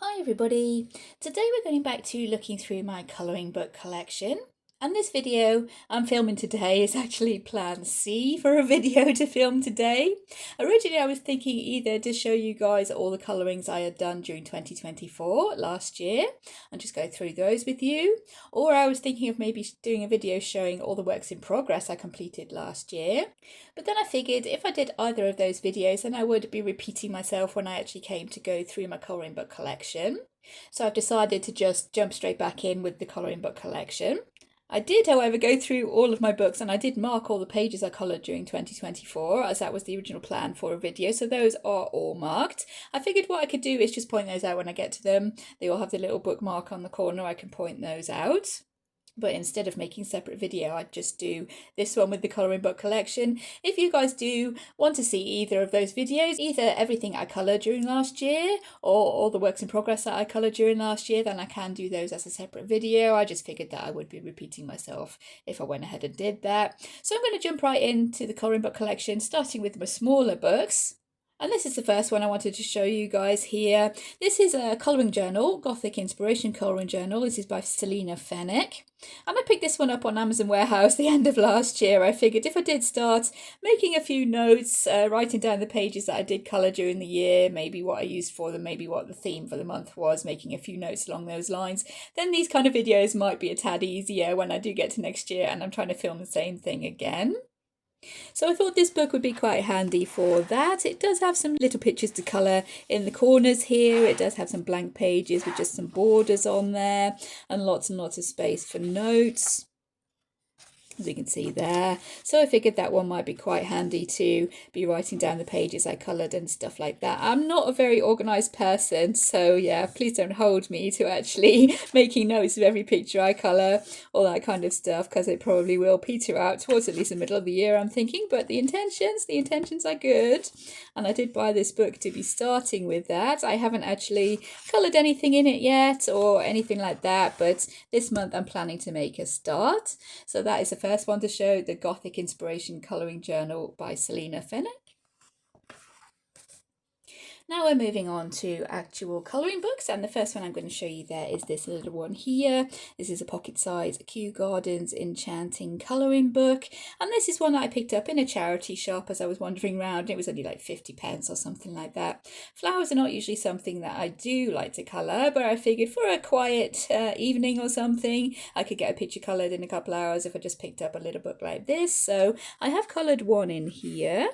Hi everybody! Today we're going back to looking through my colouring book collection, and this video I'm filming today is actually plan C for a video to film today. Originally I was thinking either to show you guys all the colourings I had done during 2024 last year and just go through those with you, or I was thinking of maybe doing a video showing all the works in progress I completed last year. But then I figured if I did either of those videos then I would be repeating myself when I actually came to go through my colouring book collection. So I've decided to just jump straight back in with the colouring book collection. I did, however, go through all of my books and I did mark all the pages I coloured during 2024 as that was the original plan for a video, so those are all marked. I figured what I could do is just point those out when I get to them. They all have the little bookmark on the corner, I can point those out. But instead of making a separate video, I'd just do this one with the colouring book collection. If you guys do want to see either of those videos, either everything I coloured during last year or all the works in progress that I coloured during last year, then I can do those as a separate video. I just figured that I would be repeating myself if I went ahead and did that. So I'm going to jump right into the colouring book collection, starting with my smaller books. And this is the first one I wanted to show you guys here. This is a colouring journal, Gothic Inspiration Colouring Journal. This is by Seline Fen. And I picked this one up on Amazon Warehouse the end of last year. I figured if I did start making a few notes, writing down the pages that I did colour during the year, maybe what I used for them, maybe what the theme for the month was, making a few notes along those lines, then these kind of videos might be a tad easier when I do get to next year and I'm trying to film the same thing again. So I thought this book would be quite handy for that. It does have some little pictures to colour in the corners here. It does have some blank pages with just some borders on there and lots of space for notes, as you can see there. So I figured that one might be quite handy to be writing down the pages I coloured and stuff like that. I'm not a very organised person, so yeah, please don't hold me to actually making notes of every picture I colour, all that kind of stuff, because it probably will peter out towards at least the middle of the year, I'm thinking. But the intentions are good, and I did buy this book to be starting with that. I haven't actually coloured anything in it yet or anything like that, but this month I'm planning to make a start. So that is the first one to show, the Gothic Inspiration Colouring Journal by Seline Fen. Now we're moving on to actual colouring books, and the first one I'm going to show you there is this little one here. This is a pocket size Kew Gardens Enchanting colouring book, and this is one that I picked up in a charity shop as I was wandering around. It was only like 50p or something like that. Flowers are not usually something that I do like to colour, but I figured for a quiet evening or something I could get a picture coloured in a couple hours if I just picked up a little book like this. So I have coloured one in here,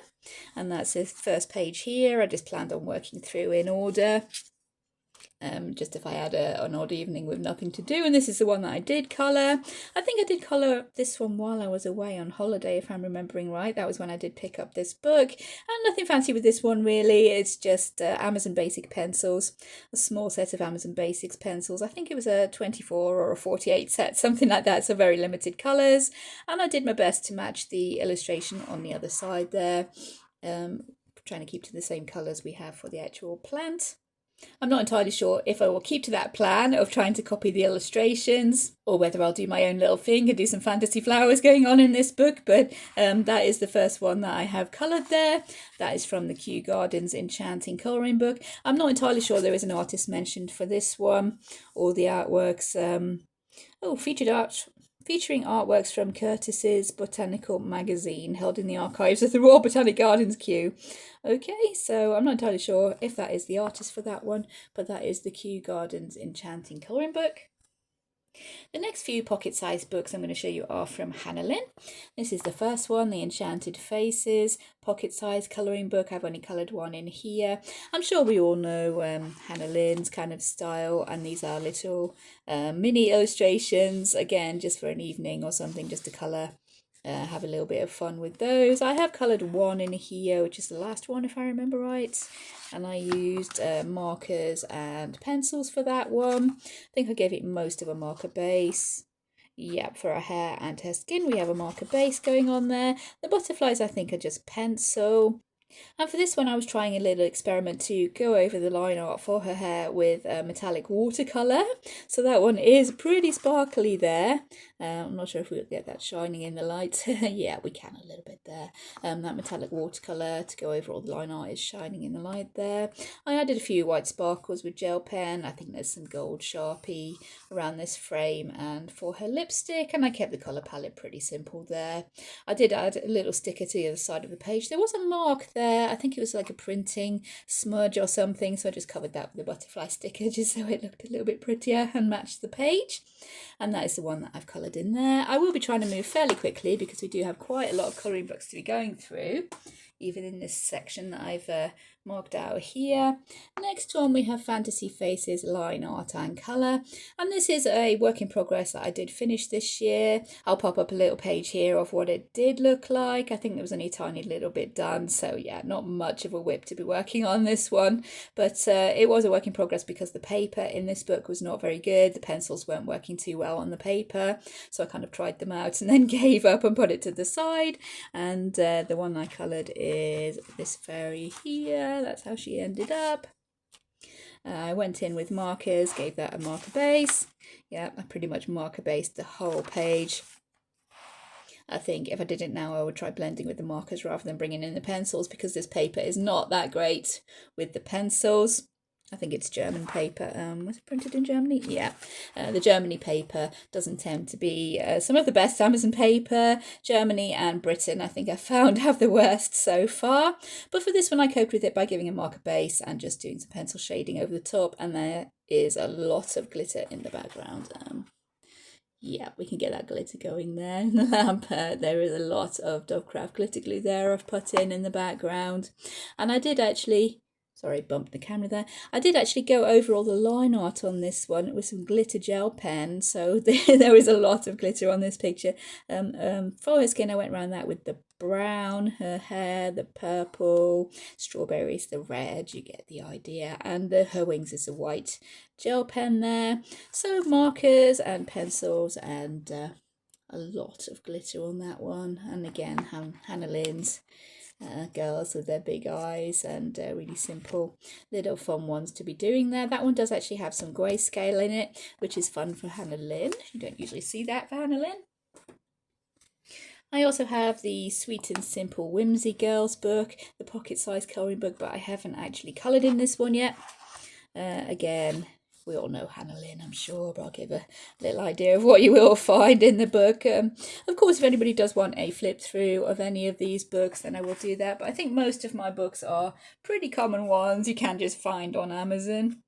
and that's the first page here. I just planned on working through in order, just if I had an odd evening with nothing to do. And this is the one that I did colour. I think I did colour this one while I was away on holiday, if I'm remembering right. That was when I did pick up this book, and nothing fancy with this one really. It's just Amazon Basic pencils, a small set of Amazon Basics pencils. I think it was a 24 or a 48 set, something like that, so very limited colours, and I did my best to match the illustration on the other side there, trying to keep to the same colours we have for the actual plant. I'm not entirely sure if I will keep to that plan of trying to copy the illustrations or whether I'll do my own little thing and do some fantasy flowers going on in this book, but that is the first one that I have coloured there. That is from the Kew Gardens Enchanting colouring book. I'm not entirely sure there is an artist mentioned for this one, or the artworks. Featuring artworks from Curtis's Botanical Magazine, held in the archives of the Royal Botanic Gardens, Kew. Okay, so I'm not entirely sure if that is the artist for that one, but that is the Kew Gardens Enchanting colouring book. The next few pocket-sized books I'm going to show you are from Hannah Lynn. This is the first one, the Enchanted Faces pocket-sized colouring book. I've only coloured one in here. I'm sure we all know Hannah Lynn's kind of style, and these are little mini illustrations, again, just for an evening or something, just to colour. Have a little bit of fun with those. I have coloured one in here, which is the last one if I remember right, and I used markers and pencils for that one. I think I gave it most of a marker base. Yep, for her hair and her skin we have a marker base going on there. The butterflies I think are just pencil. And for this one, I was trying a little experiment to go over the line art for her hair with metallic watercolour. So that one is pretty sparkly there. I'm not sure if we'll get that shining in the light. Yeah, we can a little bit there. That metallic watercolour to go over all the line art is shining in the light there. I added a few white sparkles with gel pen. I think there's some gold Sharpie around this frame and for her lipstick. And I kept the colour palette pretty simple there. I did add a little sticker to the other side of the page. There was a mark there. I think it was like a printing smudge or something. So I just covered that with a butterfly sticker just so it looked a little bit prettier and matched the page. And that is the one that I've coloured in there. I will be trying to move fairly quickly because we do have quite a lot of colouring books to be going through, even in this section that I've marked out here. Next one we have Fantasy Faces, line art and colour, and this is a work in progress that I did finish this year. I'll pop up a little page here of what it did look like. I think there was only a tiny little bit done, so yeah, not much of a whip to be working on this one, but it was a work in progress because the paper in this book was not very good. The pencils weren't working too well on the paper, so I kind of tried them out and then gave up and put it to the side. And the one I coloured is this fairy here. That's how she ended up. I went in with markers, gave that a marker base. Yeah, I pretty much marker based the whole page. I think if I did it now, I would try blending with the markers rather than bringing in the pencils because this paper is not that great with the pencils. I think it's German paper. Was it printed in Germany? Yeah. The Germany paper doesn't tend to be some of the best Amazon paper. Germany and Britain, I think I've found, have the worst so far. But for this one, I coped with it by giving a marker base and just doing some pencil shading over the top. And there is a lot of glitter in the background. Yeah, we can get that glitter going there in the lamp. There is a lot of Dovecraft glitter glue there I've put in the background. And I did actually... Sorry, bumped the camera there. I did actually go over all the line art on this one with some glitter gel pen. So there is a lot of glitter on this picture. For her skin, I went around that with the brown, her hair, the purple, strawberries, the red, you get the idea. And her wings is a white gel pen there. So markers and pencils and a lot of glitter on that one. And again, Hannah Lynn's girls with their big eyes and really simple little fun ones to be doing there. That one does actually have some grayscale in it, which is fun for Hannah Lynn. You don't usually see that for Hannah Lynn. I also have the Sweet and Simple Whimsy Girls book, the pocket-sized colouring book, but I haven't actually coloured in this one yet. Again, we all know Hannah Lynn, I'm sure, but I'll give a little idea of what you will find in the book. Of course, if anybody does want a flip through of any of these books, then I will do that. But I think most of my books are pretty common ones you can just find on Amazon.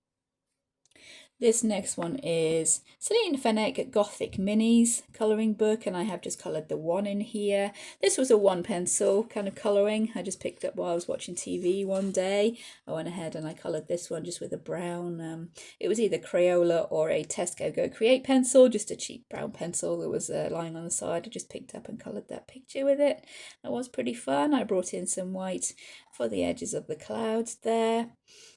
This next one is Seline Fen Gothic Minis colouring book, and I have just coloured the one in here. This was a one pencil kind of colouring I just picked up while I was watching TV one day. I went ahead and I coloured this one just with a brown, it was either Crayola or a Tesco Go Create pencil, just a cheap brown pencil that was lying on the side. I just picked up and coloured that picture with it. That was pretty fun. I brought in some white for the edges of the clouds there.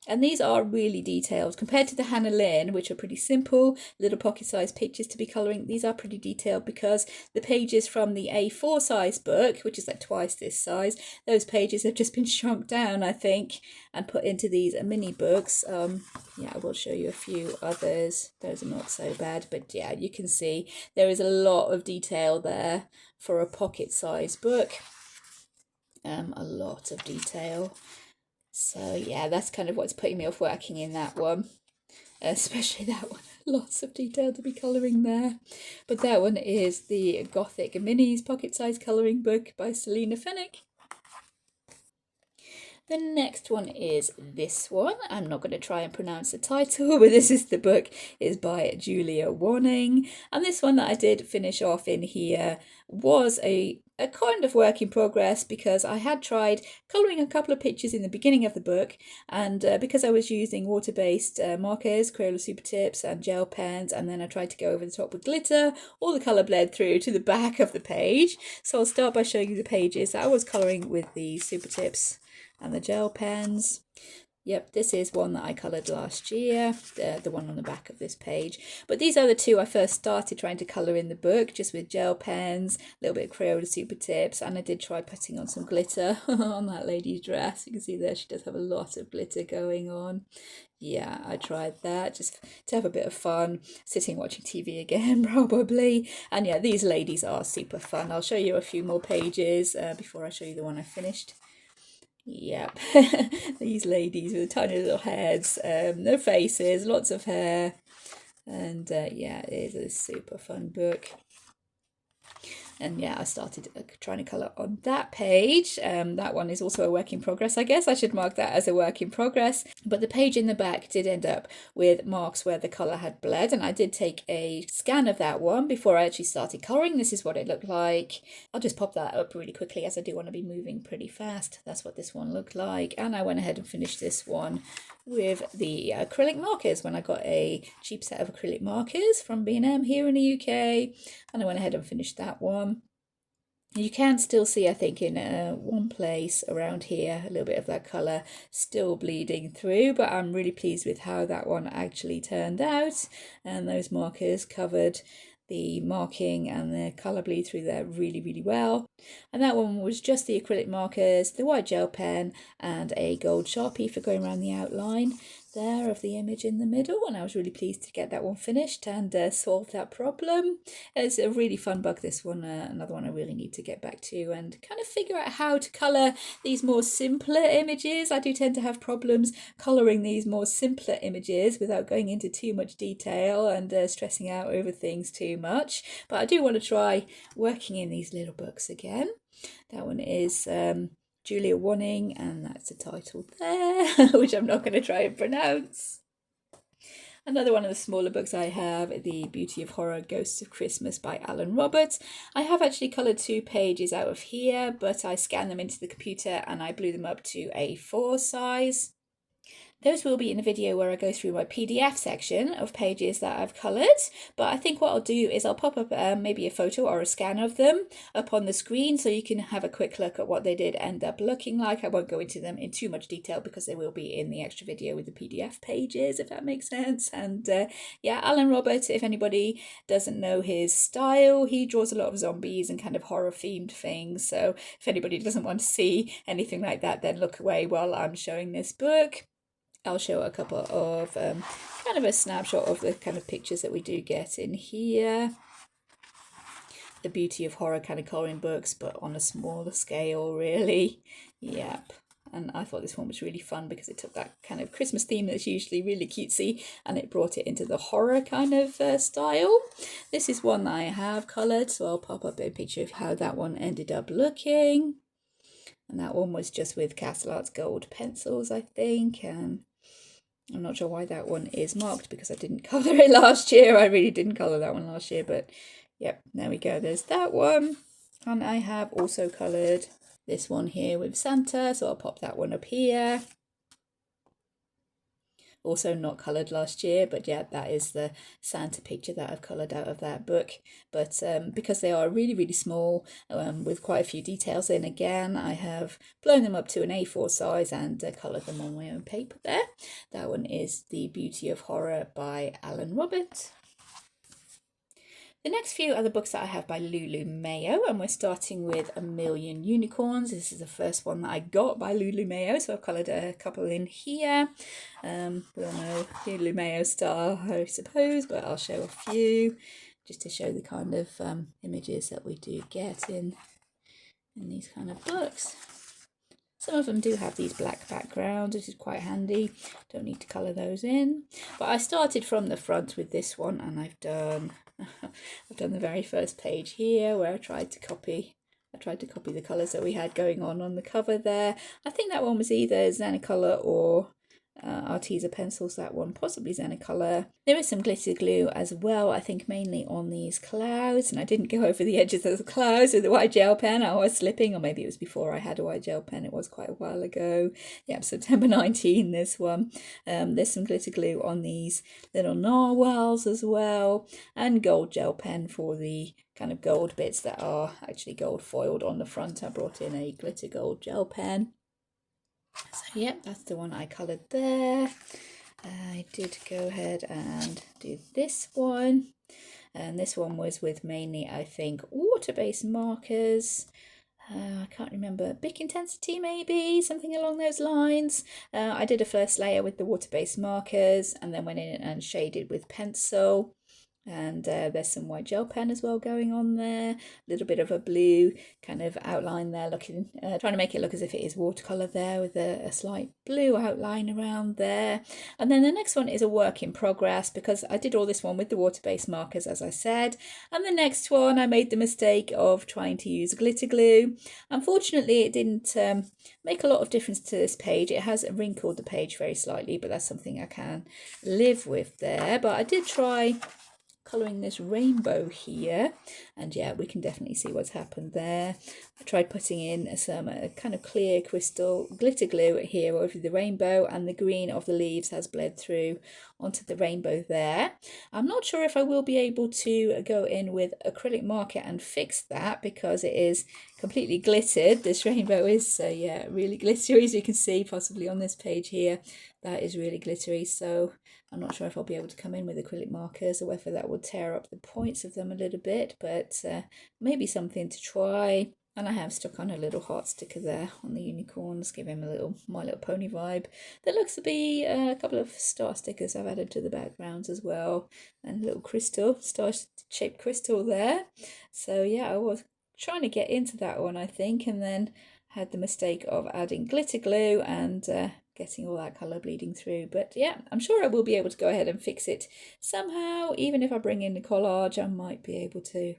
And these are really detailed compared to the Hannah Lynn, which are pretty simple, little pocket-sized pictures to be colouring. These are pretty detailed because the pages from the A4 size book, which is like twice this size, those pages have just been shrunk down, I think, and put into these mini books. Yeah, I will show you a few others. Those are not so bad, but yeah, you can see there is a lot of detail there for a pocket-sized book. A lot of detail. So yeah, that's kind of what's putting me off working in that one, especially that one. Lots of detail to be colouring there. But that one is the Gothic Minis pocket-sized colouring book by Seline Fen. The next one is this one. I'm not going to try and pronounce the title, but this is the book. It's by Julia Wanning. And this one that I did finish off in here was a kind of work in progress because I had tried colouring a couple of pictures in the beginning of the book, and because I was using water-based markers, Crayola Super Tips and gel pens, and then I tried to go over the top with glitter, all the colour bled through to the back of the page. So I'll start by showing you the pages that I was colouring with the Super Tips and the gel pens. Yep, this is one that I coloured last year, the one on the back of this page. But these are the two I first started trying to colour in the book, just with gel pens, a little bit of Crayola Super Tips, and I did try putting on some glitter on that lady's dress. You can see there she does have a lot of glitter going on. Yeah, I tried that just to have a bit of fun, sitting watching TV again probably. And yeah, these ladies are super fun. I'll show you a few more pages before I show you the one I finished. Yep, these ladies with tiny little heads, no faces, lots of hair, and yeah, it is a super fun book. And yeah, I started trying to colour on that page. That one is also a work in progress. I guess I should mark that as a work in progress. But the page in the back did end up with marks where the colour had bled. And I did take a scan of that one before I actually started colouring. This is what it looked like. I'll just pop that up really quickly as I do want to be moving pretty fast. That's what this one looked like. And I went ahead and finished this one with the acrylic markers when I got a cheap set of acrylic markers from B&M here in the UK, and I went ahead and finished that one. You can still see, I think, in one place around here, a little bit of that colour still bleeding through, but I'm really pleased with how that one actually turned out, and those markers covered the marking and the colour bleed through there really, really well. And that one was just the acrylic markers, the white gel pen, and a gold Sharpie for going around the outline there of the image in the middle, and I was really pleased to get that one finished and solve that problem. It's a really fun book, this one, another one I really need to get back to and kind of figure out how to colour these more simpler images. I do tend to have problems colouring these more simpler images without going into too much detail and stressing out over things too much, but I do want to try working in these little books again. That one is Julia Wanning, and that's the title there, which I'm not going to try and pronounce. Another one of the smaller books I have, The Beauty of Horror, Ghosts of Christmas by Alan Roberts. I have actually coloured 2 pages out of here, but I scanned them into the computer and I blew them up to A4 size. Those will be in a video where I go through my PDF section of pages that I've coloured, but I think what I'll do is I'll pop up maybe a photo or a scan of them up on the screen so you can have a quick look at what they did end up looking like. I won't go into them in too much detail because they will be in the extra video with the PDF pages, if that makes sense. And yeah, Alan Roberts, if anybody doesn't know his style, he draws a lot of zombies and kind of horror themed things, so if anybody doesn't want to see anything like that, then look away while I'm showing this book. I'll show a couple of kind of a snapshot of the kind of pictures that we do get in here. The Beauty of Horror kind of colouring books, but on a smaller scale, really. Yep. And I thought this one was really fun because it took that kind of Christmas theme that's usually really cutesy and it brought it into the horror kind of style. This is one that I have coloured, so I'll pop up a picture of how that one ended up looking. And that one was just with Castle Arts Gold pencils, I think. I'm not sure why that one is marked because I didn't colour it last year. I really didn't colour that one last year, but yep, there we go. There's that one. And I have also coloured this one here with Santa, so I'll pop that one up here. Also not coloured last year, but yeah, that is the Santa picture that I've coloured out of that book. But because they are really, really small, with quite a few details in, again, I have blown them up to an A4 size and coloured them on my own paper there. That one is The Beauty of Horror by Alan Roberts. The next few are the books that I have by Lulu Mayo, and we're starting with A Million Unicorns. This is the first one that I got by Lulu Mayo, so I've coloured a couple in here. We all know Lulu Mayo style, I suppose, but I'll show a few just to show the kind of images that we do get in these kind of books. Some of them do have these black backgrounds, which is quite handy. Don't need to colour those in. But I started from the front with this one, and I've done the very first page here where I tried to copy the colours that we had going on the cover there. I think that one was either Xenocolour or Arteza pencils, that one, possibly Xenocolour. There is some glitter glue as well, I think mainly on these clouds, and I didn't go over the edges of the clouds with the white gel pen. I was slipping, or maybe it was before I had a white gel pen. It was quite a while ago. Yeah, September 19, this one. There's some glitter glue on these little narwhals as well, and gold gel pen for the kind of gold bits that are actually gold foiled on the front. I brought in a glitter gold gel pen. So Yep, that's the one I coloured there. I did go ahead and do this one. And this one was with mainly, I think, water-based markers. I can't remember, Bic Intensity maybe, something along those lines. I did a first layer with the water-based markers and then went in and shaded with pencil. And there's some white gel pen as well going on there, a little bit of a blue kind of outline there, looking trying to make it look as if it is watercolour there, with a slight blue outline around there. And then the next one is a work in progress, because I did all this one with the water-based markers, as I said, and the next one I made the mistake of trying to use glitter glue. Unfortunately, it didn't make a lot of difference to this page. It has wrinkled the page very slightly, but that's something I can live with there. But I did try colouring this rainbow here, and yeah, we can definitely see what's happened there. I tried putting in some kind of clear crystal glitter glue here over the rainbow, and the green of the leaves has bled through onto the rainbow there. I'm not sure if I will be able to go in with acrylic marker and fix that, because it is completely glittered. This rainbow is yeah, really glittery, as you can see possibly on this page here. That is really glittery, so I'm not sure if I'll be able to come in with acrylic markers or whether that would tear up the points of them a little bit, but maybe something to try. And I have stuck on a little heart sticker there on the unicorns, give him a little My Little Pony vibe. There looks to be a couple of star stickers I've added to the backgrounds as well, and a little crystal, star-shaped crystal there. So yeah, I was trying to get into that one, I think, and then had the mistake of adding glitter glue and getting all that colour bleeding through. But yeah, I'm sure I will be able to go ahead and fix it somehow. Even if I bring in the collage, I might be able to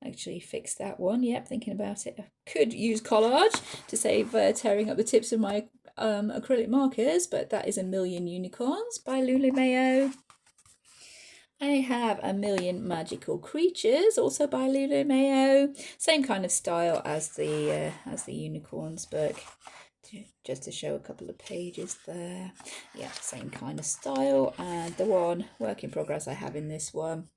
actually fix that one. Yep, thinking about it, I could use collage to save tearing up the tips of my acrylic markers, but that is A Million Unicorns by Lulu Mayo. I have A Million Magical Creatures, also by Lulu Mayo. Same kind of style as the unicorns book, just to show a couple of pages there. Yeah, same kind of style. And the one work in progress I have in this one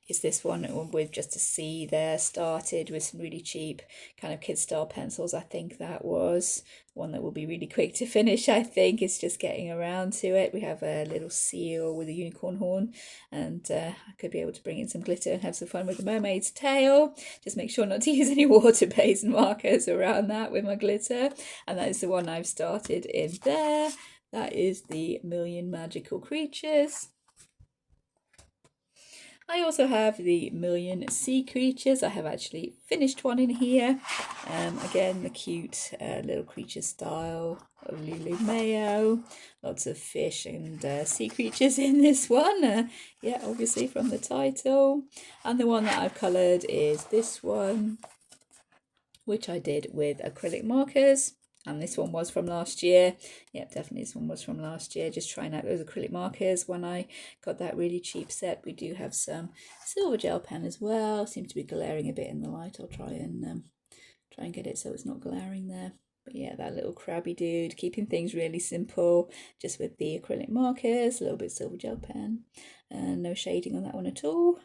is this one with just a C there, started with some really cheap kind of kid style pencils. I think that was one that will be really quick to finish. I think it's just getting around to it. We have a little seal with a unicorn horn, and I could be able to bring in some glitter and have some fun with the mermaid's tail. Just make sure not to use any water-based markers around that with my glitter. And that is the one I've started in there. That is the Million Magical Creatures. I also have the Million Sea Creatures. I have actually finished one in here. Again, the cute little creature style of Lulu Mayo. Lots of fish and sea creatures in this one. Yeah, obviously from the title. And the one that I've coloured is this one, which I did with acrylic markers. And this one was from last year. Yep, definitely this one was from last year. Just trying out those acrylic markers when I got that really cheap set. We do have some silver gel pen as well. Seems to be glaring a bit in the light. I'll try and get it so it's not glaring there. But yeah, that little crabby dude, keeping things really simple, just with the acrylic markers, a little bit of silver gel pen, and no shading on that one at all.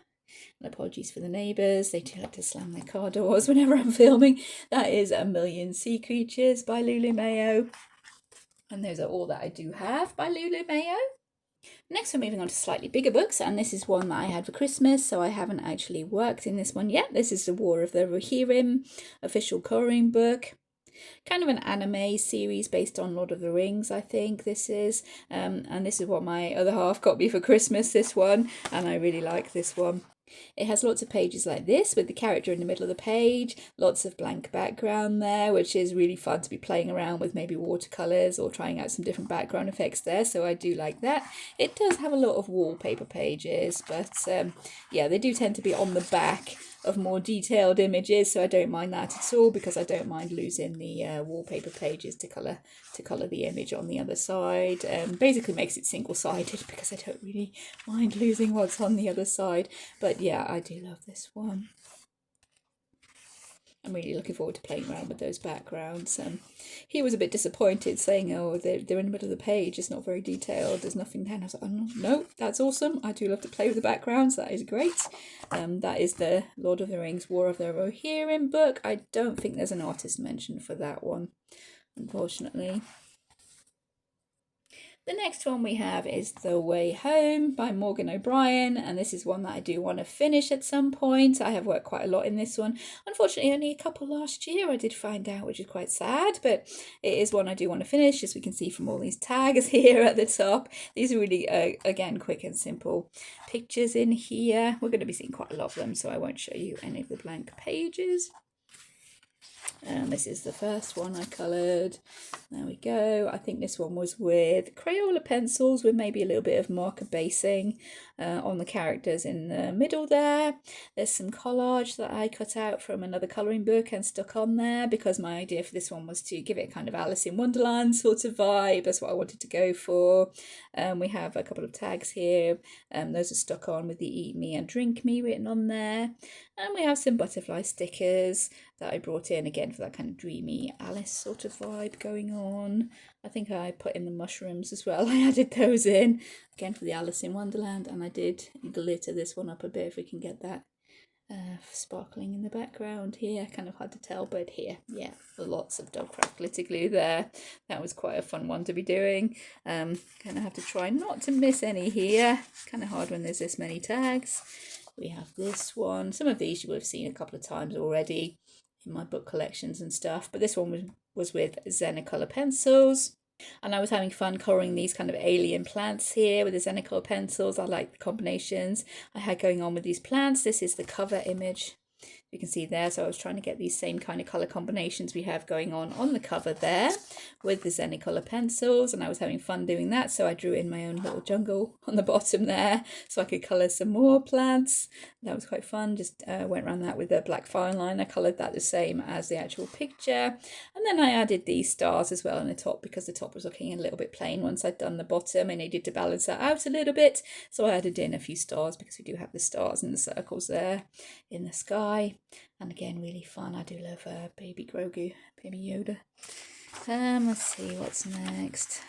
And apologies for the neighbours, they do like to slam their car doors whenever I'm filming. That is A Million Sea Creatures by Lulu Mayo. And those are all that I do have by Lulu Mayo. Next we're moving on to slightly bigger books, and this is one that I had for Christmas, so I haven't actually worked in this one yet. This is the War of the Rohirrim official coloring book. Kind of an anime series based on Lord of the Rings, I think this is. And this is what my other half got me for Christmas, this one, and I really like this one. It has lots of pages like this with the character in the middle of the page, lots of blank background there, which is really fun to be playing around with maybe watercolours or trying out some different background effects there, so I do like that. It does have a lot of wallpaper pages, but yeah, they do tend to be on the back of more detailed images, so I don't mind that at all, because I don't mind losing the wallpaper pages to colour the image on the other side. Basically makes it single-sided because I don't really mind losing what's on the other side. But yeah, I do love this one. I'm really looking forward to playing around with those backgrounds. He was a bit disappointed, saying, oh, they're in the middle of the page, it's not very detailed, there's nothing there. And I was like, oh, no, that's awesome. I do love to play with the backgrounds, that is great. That is the Lord of the Rings War of the Rohirrim book. I don't think there's an artist mentioned for that one. unfortunately. The next one we have is The Way Home by Morgan O'Brien, and this is one that I do want to finish at some point. I have worked quite a lot in this one. Unfortunately, only a couple last year I did find out, which is quite sad, but it is one I do want to finish, as we can see from all these tags here at the top. These are really, again, quick and simple pictures in here. We're going to be seeing quite a lot of them, so I won't show you any of the blank pages. And this is the first one I coloured. There we go. I think this one was with Crayola pencils with maybe a little bit of marker basing on the characters in the middle there. There's some collage that I cut out from another colouring book and stuck on there, because my idea for this one was to give it kind of Alice in Wonderland sort of vibe. That's what I wanted to go for. We have a couple of tags here. Those are stuck on with the Eat Me and Drink Me written on there. And we have some butterfly stickers that I brought in again for that kind of dreamy Alice sort of vibe going on. I think I put in the mushrooms as well. I added those in again for the Alice in Wonderland, and I did glitter this one up a bit if we can get that sparkling in the background here. Kind of hard to tell, but here, yeah, lots of Dogcraft glitter glue there. That was quite a fun one to be doing. Kind of have to try not to miss any here. Kind of hard when there's this many tags. We have this one. Some of these you will have seen a couple of times already in my book collections and stuff, but this one was with Zenicolour pencils. And I was having fun colouring these kind of alien plants here with the Zenicolour pencils. I like the combinations I had going on with these plants. This is the cover image you can see there, so I was trying to get these same kind of colour combinations we have going on the cover there with the Zenicolour pencils, and I was having fun doing that, so I drew in my own little jungle on the bottom there so I could colour some more plants. That was quite fun. Just went around that with a black fine line. I coloured that the same as the actual picture, and then I added these stars as well on the top, because the top was looking a little bit plain once I'd done the bottom. I needed to balance that out a little bit, so I added in a few stars because we do have the stars and the circles there in the sky. And again, really fun. I do love Baby Grogu, Baby Yoda. Let's see what's next.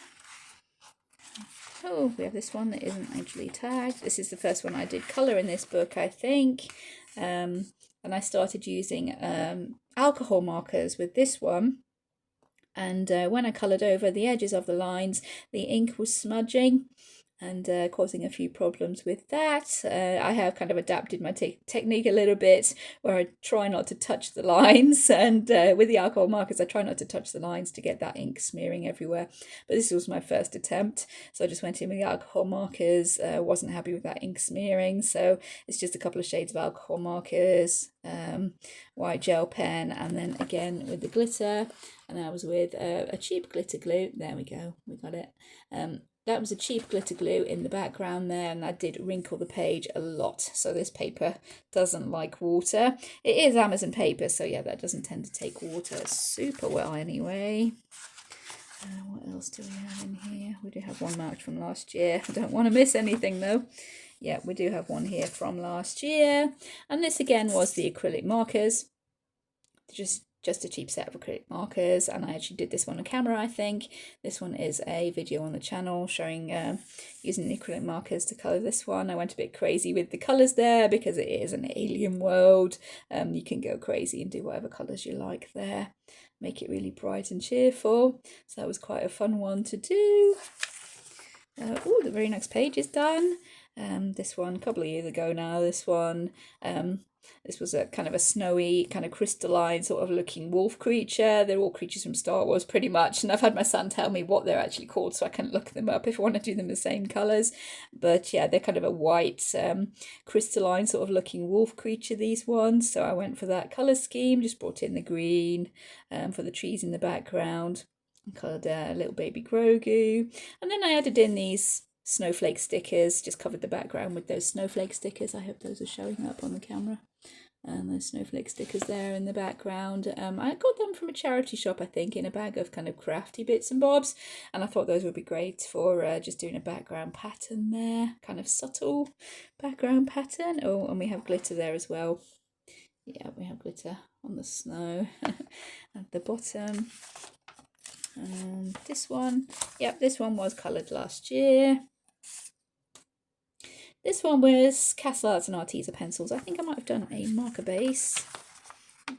Oh, we have this one that isn't actually tagged. This is the first one I did colour in this book, I think. And I started using alcohol markers with this one. And when I coloured over the edges of the lines, the ink was smudging and causing a few problems with that. I have kind of adapted my technique a little bit, where I try not to touch the lines, and with the alcohol markers I try not to touch the lines to get that ink smearing everywhere. But this was my first attempt, so I just went in with the alcohol markers. Wasn't happy with that ink smearing, so it's just a couple of shades of alcohol markers, white gel pen, and then again with the glitter. And I was with a cheap glitter glue. There we go, we got it. That was a cheap glitter glue in the background there, and I did wrinkle the page a lot. So this paper doesn't like water. It is Amazon paper, so yeah, that doesn't tend to take water super well anyway. What else do we have in here? We do have one marked from last year. I don't want to miss anything though. Yeah, we do have one here from last year. And this again was the acrylic markers. Just a cheap set of acrylic markers, and I actually did this one on camera, I think. This one is a video on the channel showing using the acrylic markers to colour this one. I went a bit crazy with the colours there because it is an alien world. You can go crazy and do whatever colours you like there. Make it really bright and cheerful. So that was quite a fun one to do. Oh, the very next page is done. This one, a couple of years ago now, this one. This was a kind of a snowy, kind of crystalline sort of looking wolf creature. They're all creatures from Star Wars pretty much. And I've had my son tell me what they're actually called, so I can look them up if I want to do them the same colours. But yeah, they're kind of a white, crystalline sort of looking wolf creature, these ones. So I went for that colour scheme, just brought in the green for the trees in the background. I coloured a little baby Grogu. And then I added in these snowflake stickers, just covered the background with those snowflake stickers. I hope those are showing up on the camera. And those snowflake stickers there in the background. I got them from a charity shop, I think, in a bag of kind of crafty bits and bobs. And I thought those would be great for just doing a background pattern there. Kind of subtle background pattern. Oh, and we have glitter there as well. Yeah, we have glitter on the snow at the bottom. And this one, yep, this one was coloured last year. This one was Castle Arts and Arteza pencils. I think I might have done a marker base.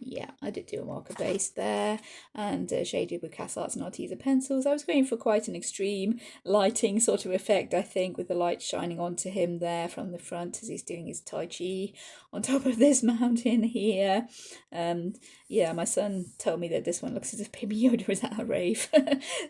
Yeah, I did do a marker base there and shaded with Cas Arts and Arteza pencils. I was going for quite an extreme lighting sort of effect, I think, with the light shining onto him there from the front as he's doing his Tai Chi on top of this mountain here. Yeah, my son told me that this one looks as if Baby Yoda is at a rave.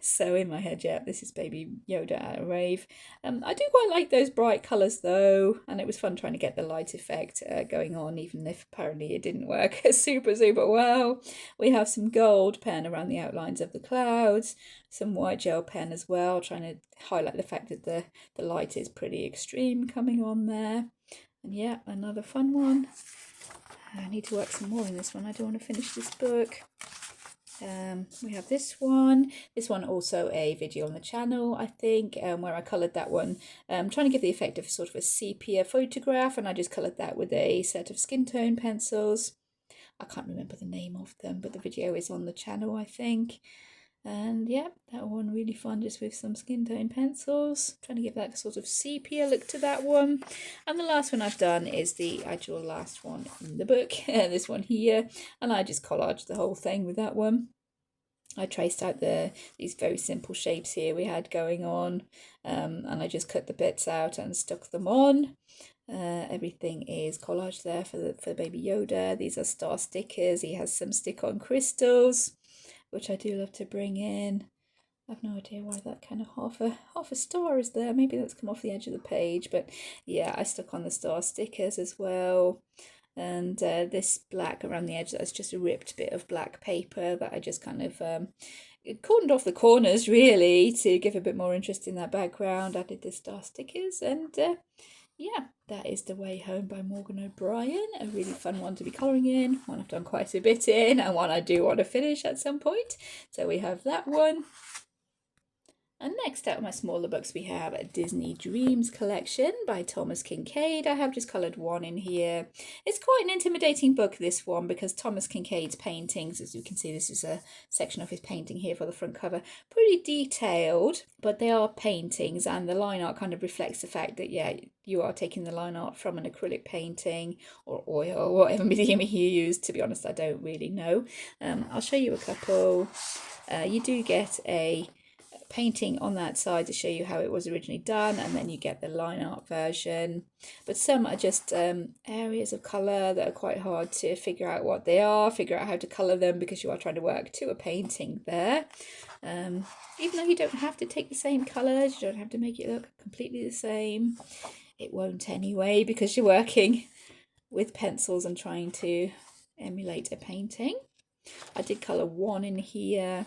So in my head, yeah, this is Baby Yoda at a rave. I do quite like those bright colours though, and it was fun trying to get the light effect going on, even if apparently it didn't work super well. We have some gold pen around the outlines of the clouds, some white gel pen as well, trying to highlight the fact that the light is pretty extreme coming on there. And yeah, another fun one. I need to work some more in this one. I do want to finish this book. We have this one also a video on the channel, I think, where I coloured that one, trying to give the effect of sort of a sepia photograph, and I just coloured that with a set of skin tone pencils. I can't remember the name of them, but the video is on the channel, I think. And yeah, that one really fun, just with some skin tone pencils, trying to give that sort of sepia look to that one. And the last one I've done is the actual last one in the book, this one here, and I just collaged the whole thing with that one. I traced out these very simple shapes here we had going on, and I just cut the bits out and stuck them on. Everything is collaged there for Baby Yoda. These are star stickers. He has some stick-on crystals, which I do love to bring in. I've no idea why that kind of half a star is there. Maybe that's come off the edge of the page, but yeah, I stuck on the star stickers as well. And this black around the edge, that's just a ripped bit of black paper that I just kind of cordoned off the corners really to give a bit more interest in that background. I did the star stickers, and yeah, that is The Way Home by Morgan O'Brien. A really fun one to be colouring in, one I've done quite a bit in, and one I do want to finish at some point. So we have that one. And next out of my smaller books we have a Disney Dreams collection by Thomas Kincaid. I have just coloured one in here. It's quite an intimidating book, this one, because Thomas Kincaid's paintings, as you can see, this is a section of his painting here for the front cover, pretty detailed, but they are paintings, and the line art kind of reflects the fact that, yeah, you are taking the line art from an acrylic painting or oil or whatever medium you use. To be honest, I don't really know. I'll show you a couple. You do get a painting on that side to show you how it was originally done, and then you get the line art version, but some are just areas of colour that are quite hard to figure out what they are, figure out how to colour them, because you are trying to work to a painting there. Even though you don't have to take the same colours, you don't have to make it look completely the same. It won't anyway, because you're working with pencils and trying to emulate a painting. I did colour one in here.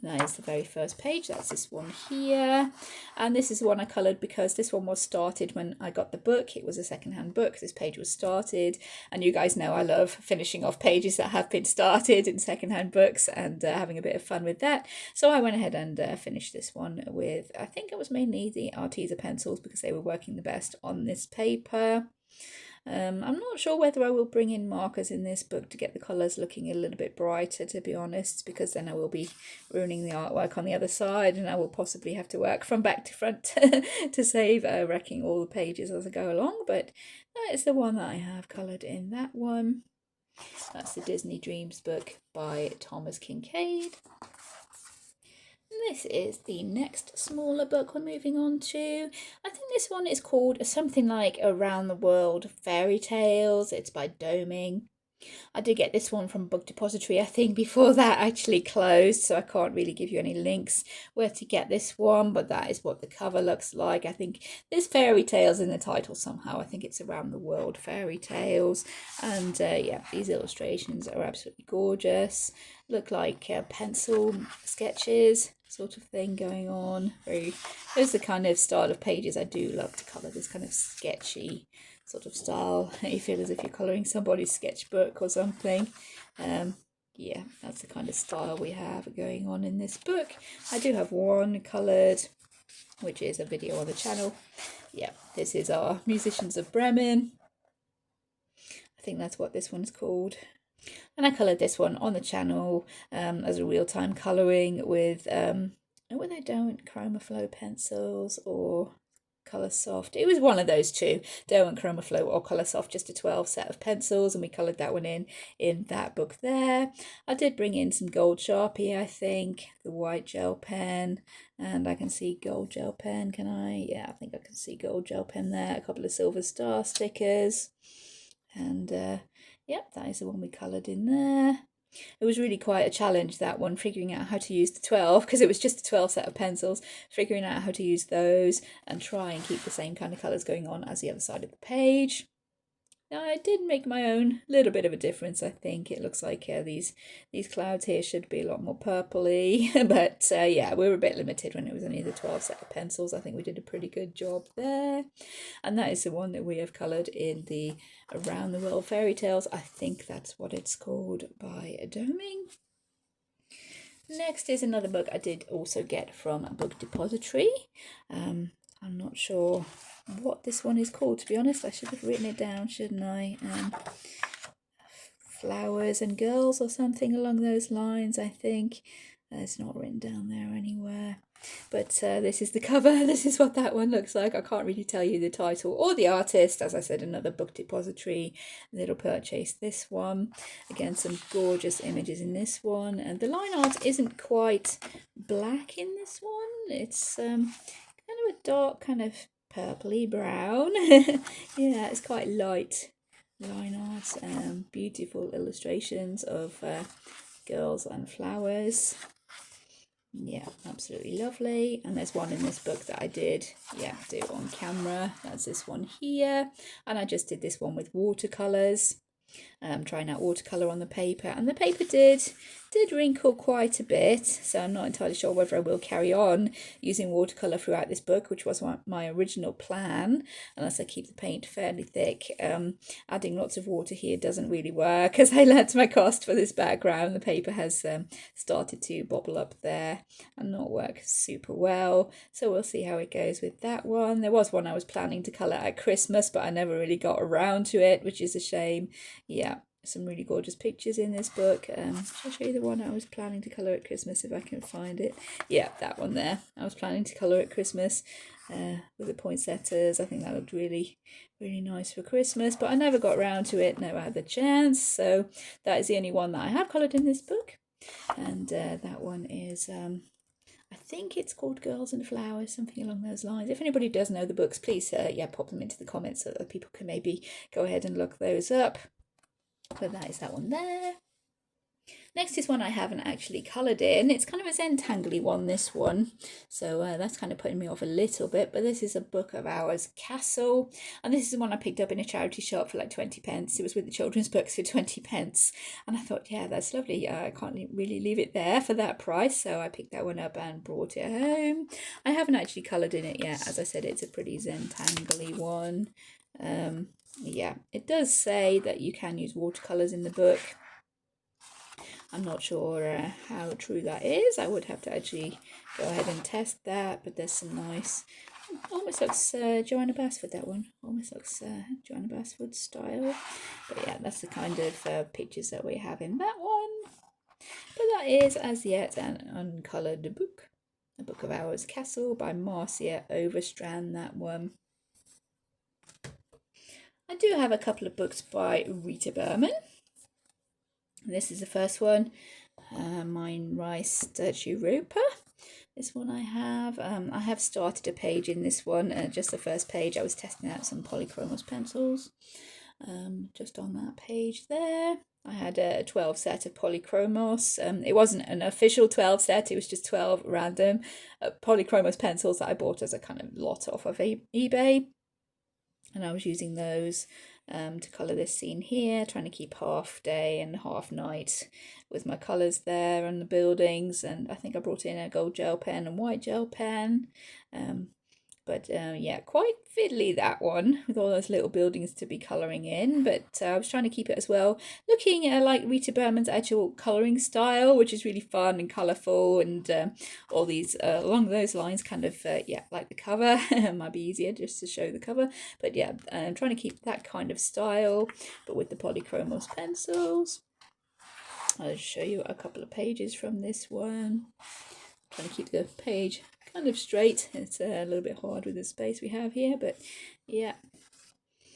That is the very first page. That's this one here, and this is the one I coloured because this one was started when I got the book. It was a second-hand book. This page was started, and you guys know I love finishing off pages that have been started in second-hand books and having a bit of fun with that. So I went ahead and finished this one with, I think it was mainly the Arteza pencils, because they were working the best on this paper. I'm not sure whether I will bring in markers in this book to get the colours looking a little bit brighter, to be honest, because then I will be ruining the artwork on the other side, and I will possibly have to work from back to front to save wrecking all the pages as I go along. But that is the one that I have coloured in that one. That's the Disney Dreams book by Thomas Kincaid. This is the next smaller book we're moving on to. I think this one is called something like Around the World Fairy Tales. It's by Doming. I did get this one from Book Depository, I think, before that actually closed, so I can't really give you any links where to get this one, but that is what the cover looks like. I think there's fairy tales in the title somehow. I think it's Around the World Fairy Tales, and yeah, these illustrations are absolutely gorgeous. Look like pencil sketches sort of thing going on. Those are the kind of style of pages I do love to colour, this kind of sketchy sort of style. You feel as if you're colouring somebody's sketchbook or something. Yeah, that's the kind of style we have going on in this book. I do have one coloured, which is a video on the channel. Yeah, this is our Musicians of Bremen. I think that's what this one's called. And I coloured this one on the channel as a real-time colouring with, no, they don't, Chroma Flow pencils or Coloursoft. It was one of those two, Derwent Chromaflow or Coloursoft, just a 12 set of pencils, and we coloured that one in that book there. I did bring in some gold Sharpie, I think, the white gel pen, and I can see gold gel pen, can I? Yeah, I think I can see gold gel pen there, a couple of silver star stickers, and yep, that is the one we coloured in there. It was really quite a challenge, that one, figuring out how to use the 12, because it was just a 12 set of pencils, figuring out how to use those and try and keep the same kind of colours going on as the other side of the page. Now, I did make my own little bit of a difference, I think. It looks like these clouds here should be a lot more purpley, but yeah, we were a bit limited when it was only the 12 set of pencils. I think we did a pretty good job there. And that is the one that we have coloured in the Around the World Fairy Tales. I think that's what it's called, by Doming. Next is another book I did also get from a book depository. I'm not sure what this one is called, to be honest. I should have written it down, shouldn't I? Flowers and Girls or something along those lines, I think. It's not written down there anywhere. But this is the cover. This is what that one looks like. I can't really tell you the title or the artist. As I said, another book depository little purchase. This one, again, some gorgeous images in this one, and the line art isn't quite black in this one. It's kind of a dark, kind of purpley brown. Yeah, it's quite light line art. Beautiful illustrations of girls and flowers. Yeah, absolutely lovely. And there's one in this book that I did, yeah, do on camera. That's this one here. And I just did this one with watercolours. Trying out watercolour on the paper, and the paper did wrinkle quite a bit, so I'm not entirely sure whether I will carry on using watercolour throughout this book, which was my original plan, unless I keep the paint fairly thick. Adding lots of water here doesn't really work, as I learnt to my cost for this background. The paper has started to bobble up there and not work super well, so we'll see how it goes with that one. There was one I was planning to colour at Christmas, but I never really got around to it, which is a shame. Yeah, some really gorgeous pictures in this book. Shall I show you the one I was planning to colour at Christmas if I can find it? Yeah, that one there. I was planning to colour at Christmas with the poinsettias. I think that looked really, really nice for Christmas, but I never got around to it, never had the chance. So that is the only one that I have coloured in this book. And that one is, I think it's called Girls and Flowers, something along those lines. If anybody does know the books, please, yeah, pop them into the comments so that people can maybe go ahead and look those up. But that is that one there. Next is one I haven't actually coloured in. It's kind of a Zentangle one, this one. So that's kind of putting me off a little bit. But this is a Book of Hours Castle. And this is the one I picked up in a charity shop for like 20 pence. It was with the children's books for 20 pence. And I thought, yeah, that's lovely. I can't really leave it there for that price. So I picked that one up and brought it home. I haven't actually coloured in it yet. As I said, it's a pretty Zentangle one. Yeah, it does say that you can use watercolours in the book. I'm not sure how true that is. I would have to actually go ahead and test that, but there's some nice, almost looks Joanna Basford, that one. Almost looks Joanna Basford style. But yeah, that's the kind of pictures that we have in that one. But that is, as yet, an uncoloured book. A Book of Hours Castle by Marcia Overstrand, that one. I do have a couple of books by Rita Burman. This is the first one, Mine Rice Statue Roper. This one I have started a page in this one, just the first page. I was testing out some polychromos pencils, just on that page there. I had a 12 set of polychromos. It wasn't an official 12 set, it was just 12 random polychromos pencils that I bought as a kind of lot off of eBay. And I was using those to colour this scene here, trying to keep half day and half night with my colours there and the buildings. And I think I brought in a gold gel pen and white gel pen. But yeah, quite fiddly, that one, with all those little buildings to be colouring in. But I was trying to keep it as well, looking at like Rita Burman's actual colouring style, which is really fun and colourful, and all these along those lines, kind of, yeah, like the cover. Might be easier just to show the cover. But yeah, I'm trying to keep that kind of style, but with the polychromos pencils. I'll show you a couple of pages from this one. Trying to keep the page kind of straight. It's a little bit hard with the space we have here, but yeah,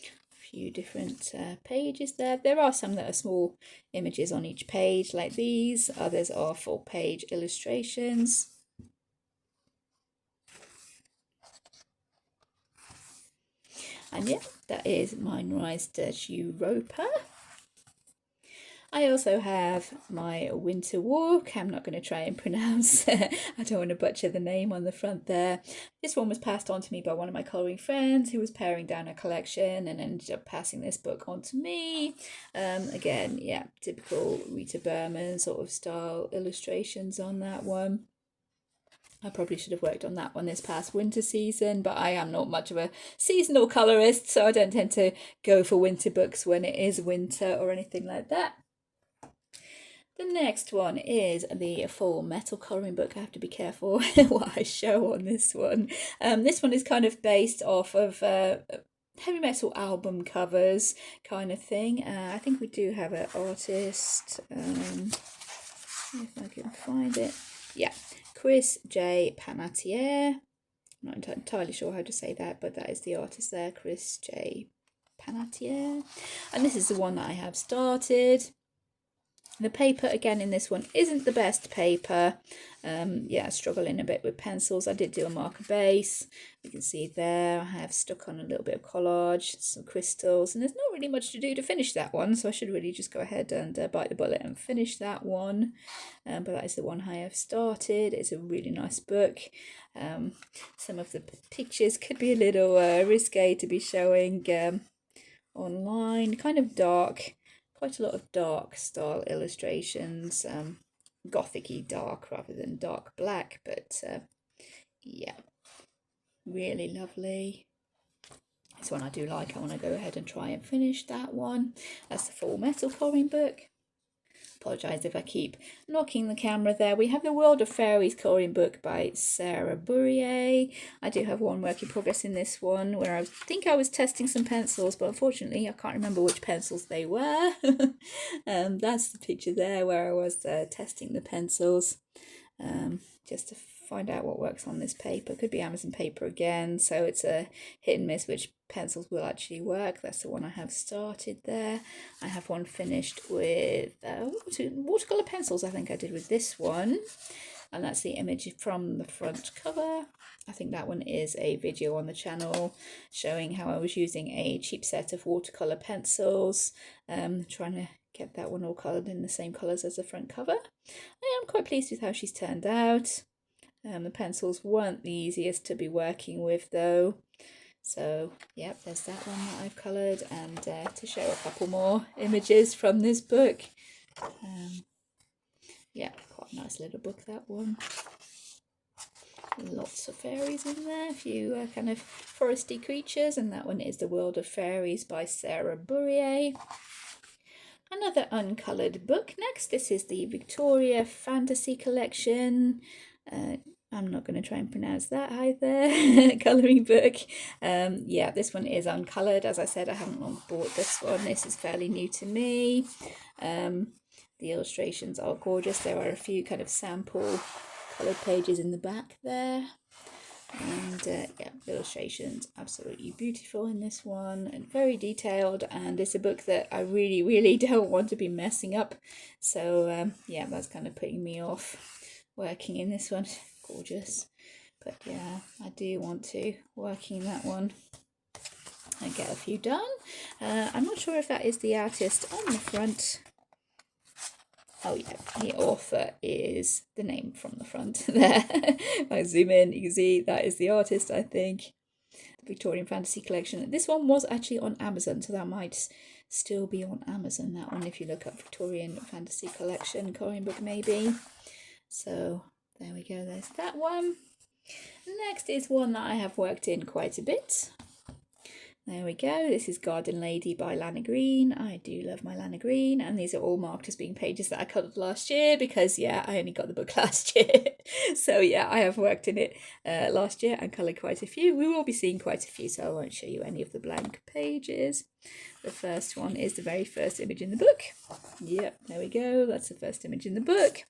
a few different pages there. There are some that are small images on each page like these. Others are full page illustrations. And yeah, that is mine Rise Europa. I also have my Winter Walk. I'm not going to try and pronounce, I don't want to butcher the name on the front there. This one was passed on to me by one of my colouring friends who was paring down a collection and ended up passing this book on to me. Again, yeah, typical Rita Burman sort of style illustrations on that one. I probably should have worked on that one this past winter season, but I am not much of a seasonal colourist, so I don't tend to go for winter books when it is winter or anything like that. The next one is the full metal colouring book. I have to be careful what I show on this one. This one is kind of based off of heavy metal album covers kind of thing. I think we do have an artist, if I can find it. Yeah, Chris J. Panatier. I'm not entirely sure how to say that, but that is the artist there, Chris J. Panatier. And this is the one that I have started. The paper again in this one isn't the best paper. Yeah, struggling a bit with pencils. I did do a marker base. You can see there I have stuck on a little bit of collage, some crystals, and there's not really much to do to finish that one, so I should really just go ahead and bite the bullet and finish that one. But that is the one I have started. It's a really nice book. Some of the pictures could be a little risque to be showing online, kind of dark. Quite a lot of dark style illustrations, gothic-y dark rather than dark black, but yeah, really lovely. This one I do like. I want to go ahead and try and finish that one. That's the full metal colouring book. Apologise if I keep knocking the camera there. We have the World of Fairies colouring book by Sarah Bourrier. I do have one work in progress in this one where I think I was testing some pencils, but unfortunately I can't remember which pencils they were. That's the picture there where I was testing the pencils, just to find out what works on this paper. Could be Amazon paper again, so it's a hit and miss which pencils will actually work. That's the one I have started there. I have one finished with watercolour pencils, I think I did with this one, and that's the image from the front cover. I think that one is a video on the channel showing how I was using a cheap set of watercolour pencils, trying to get that one all coloured in the same colours as the front cover. I am quite pleased with how she's turned out. The pencils weren't the easiest to be working with though. So, yep, there's that one that I've coloured, and to show a couple more images from this book. Yeah, quite a nice little book, that one. Lots of fairies in there, a few kind of foresty creatures, and that one is The World of Fairies by Sarah Bourrier. Another uncoloured book next. This is the Victoria Fantasy Collection. I'm not going to try and pronounce that either. Colouring book. Yeah, this one is uncoloured. As I said, I haven't long bought this one. This is fairly new to me. The illustrations are gorgeous. There are a few kind of sample coloured pages in the back there. And yeah, illustrations absolutely beautiful in this one and very detailed, and it's a book that I really don't want to be messing up. So yeah, that's kind of putting me off working in this one. Gorgeous, but yeah, I do want to working that one and get a few done. I'm not sure if that is the artist on the front. Oh yeah, the author is the name from the front there. If I zoom in, you can see that is the artist, I think. The Victorian Fantasy Collection. This one was actually on Amazon, so that might still be on Amazon, that one, if you look up Victorian Fantasy Collection colouring book maybe. So there we go, there's that one. Next is one that I have worked in quite a bit. There we go, this is Garden Lady by Lana Green. I do love my Lana Green, and these are all marked as being pages that I coloured last year because, yeah, I only got the book last year. So, yeah, I have worked in it last year and coloured quite a few. We will be seeing quite a few, so I won't show you any of the blank pages. The first one is the very first image in the book. Yep, there we go, that's the first image in the book.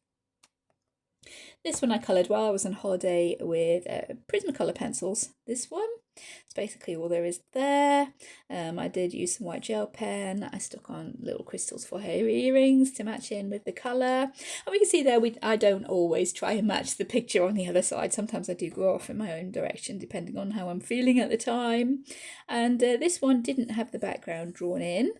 This one I coloured while I was on holiday with Prismacolor pencils. This one, it's basically all there is there. I did use some white gel pen. I stuck on little crystals for her earrings to match in with the colour. And we can see there, I don't always try and match the picture on the other side. Sometimes I do go off in my own direction depending on how I'm feeling at the time. And this one didn't have the background drawn in.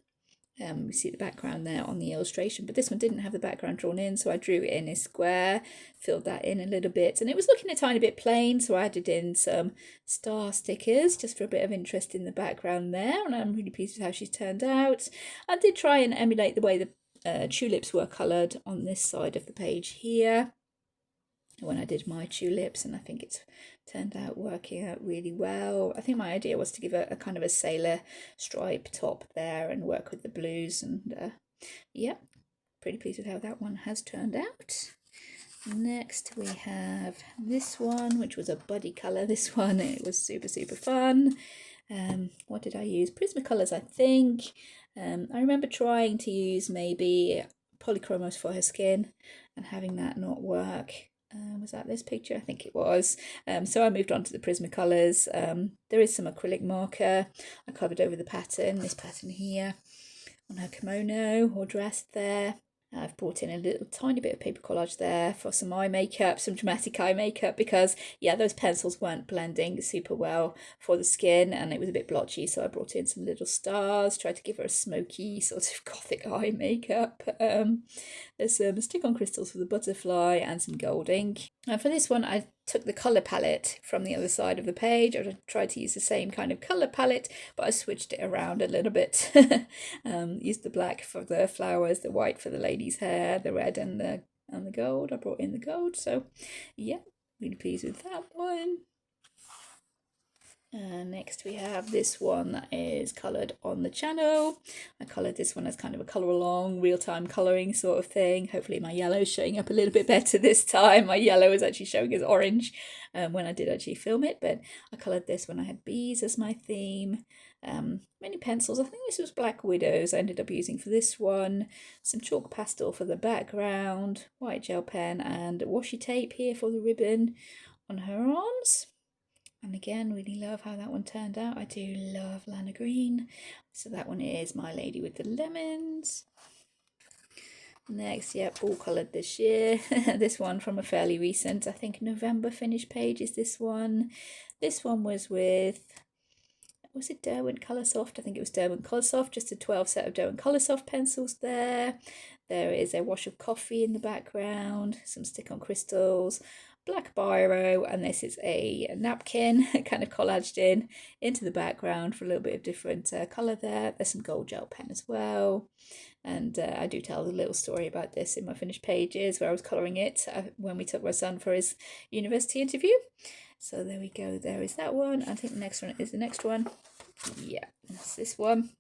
We see the background there on the illustration, but this one didn't have the background drawn in, so I drew it in a square, filled that in a little bit, and it was looking a tiny bit plain, so I added in some star stickers just for a bit of interest in the background there, and I'm really pleased with how she's turned out. I did try and emulate the way the tulips were coloured on this side of the page here when I did my tulips, and I think it's turned out working out really well. I think my idea was to give a kind of a sailor stripe top there and work with the blues, and yeah, pretty pleased with how that one has turned out. Next we have this one, which was a buddy colour. This one, it was super fun. What did I use? Prismacolors, I think. I remember trying to use maybe polychromos for her skin and having that not work. Was that this picture? I think it was. So I moved on to the Prismacolors. There is some acrylic marker. I covered over the pattern, this pattern here, on her kimono or dress there. I've brought in a little tiny bit of paper collage there for some eye makeup, some dramatic eye makeup, because yeah, those pencils weren't blending super well for the skin and it was a bit blotchy, so I brought in some little stars, tried to give her a smoky sort of gothic eye makeup. There's some stick-on crystals for the butterfly and some gold ink. And for this one I took the colour palette from the other side of the page. I tried to use the same kind of colour palette, but I switched it around a little bit. Used the black for the flowers, the white for the lady's hair, the red and the gold. I brought in the gold, so yeah, really pleased with that one. Next we have this one that is coloured on the channel. I coloured this one as kind of a colour along, real-time colouring sort of thing. Hopefully my yellow is showing up a little bit better this time. My yellow is actually showing as orange when I did actually film it, but I coloured this when I had bees as my theme. Many pencils. I think this was Black Widows I ended up using for this one. Some chalk pastel for the background, white gel pen and washi tape here for the ribbon on her arms. And again, really love how that one turned out. I do love Lana Green. So that one is My Lady with the Lemons. Next, yep, all coloured this year. This one from a fairly recent, I think November finish page is this one. This one was with, was it Derwent Coloursoft? I think it was Derwent Coloursoft, just a 12 set of Derwent Coloursoft pencils there. There is a wash of coffee in the background, some stick-on crystals, black biro, and this is a napkin kind of collaged in into the background for a little bit of different colour there. There's some gold gel pen as well, and I do tell a little story about this in my finished pages where I was colouring it when we took my son for his university interview. So there we go, there is that one. I think the next one is the next one. Yeah, that's this one.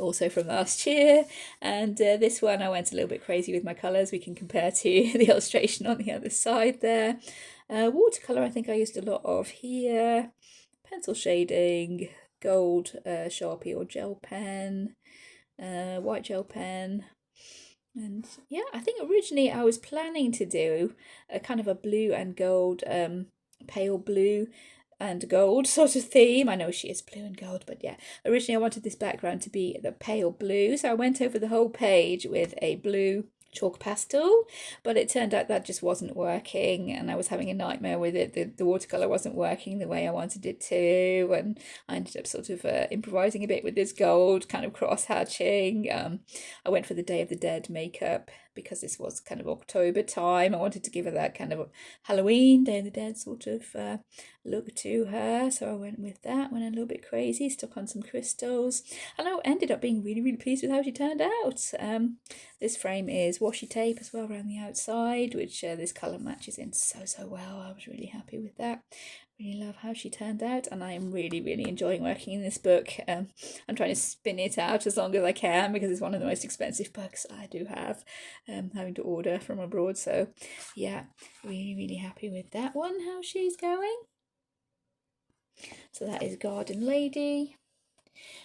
Also from last year, and this one I went a little bit crazy with my colours. We can compare to the illustration on the other side there. Watercolour I think I used a lot of here, pencil shading, gold Sharpie or gel pen, white gel pen, and yeah, I think originally I was planning to do a kind of a blue and gold, pale blue and gold sort of theme. I know she is blue and gold, but yeah, originally I wanted this background to be the pale blue, so I went over the whole page with a blue chalk pastel, but it turned out that just wasn't working and I was having a nightmare with it. The watercolour wasn't working the way I wanted it to, and I ended up sort of improvising a bit with this gold kind of cross hatching. I went for the Day of the Dead makeup because this was kind of October time. I wanted to give her that kind of Halloween, Day of the Dead sort of look to her, so I went with that, went a little bit crazy, stuck on some crystals, and I ended up being really pleased with how she turned out. This frame is washi tape as well around the outside, which this colour matches in so well. I was really happy with that. Really love how she turned out, and I am really enjoying working in this book. I'm trying to spin it out as long as I can because it's one of the most expensive books I do have, having to order from abroad. So yeah, really happy with that one, how she's going. So that is Garden Lady.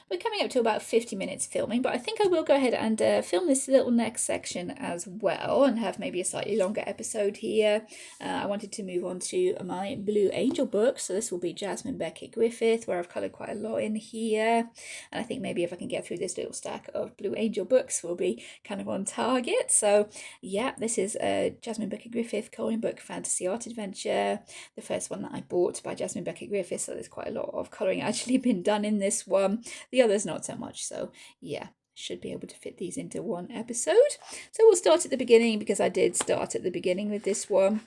We're coming up to about 50 minutes filming, but I think I will go ahead and film this little next section as well and have maybe a slightly longer episode here. I wanted to move on to my Blue Angel book, so this will be Jasmine Becket-Griffith, where I've coloured quite a lot in here, and I think maybe if I can get through this little stack of Blue Angel books, we'll be kind of on target. So yeah, this is Jasmine Becket-Griffith colouring book, Fantasy Art Adventure, the first one that I bought by Jasmine Becket-Griffith, so there's quite a lot of colouring actually been done in this one. The others not so much, so yeah, should be able to fit these into one episode. So we'll start at the beginning, because I did start at the beginning with this one,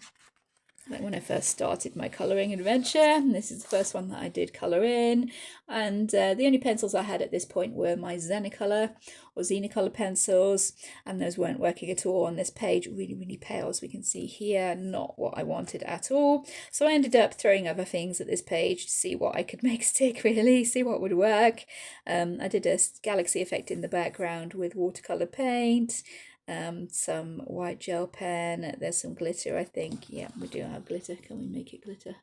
like when I first started my colouring adventure. And this is the first one that I did colour in, and the only pencils I had at this point were my Xenicolor or Xenicolor pencils, and those weren't working at all on this page. Really pale, as we can see here, not what I wanted at all. So I ended up throwing other things at this page to see what I could make stick, really, see what would work. I did a galaxy effect in the background with watercolour paint, some white gel pen, there's some glitter, I think. Yeah, we do have glitter. Can we make it glitter?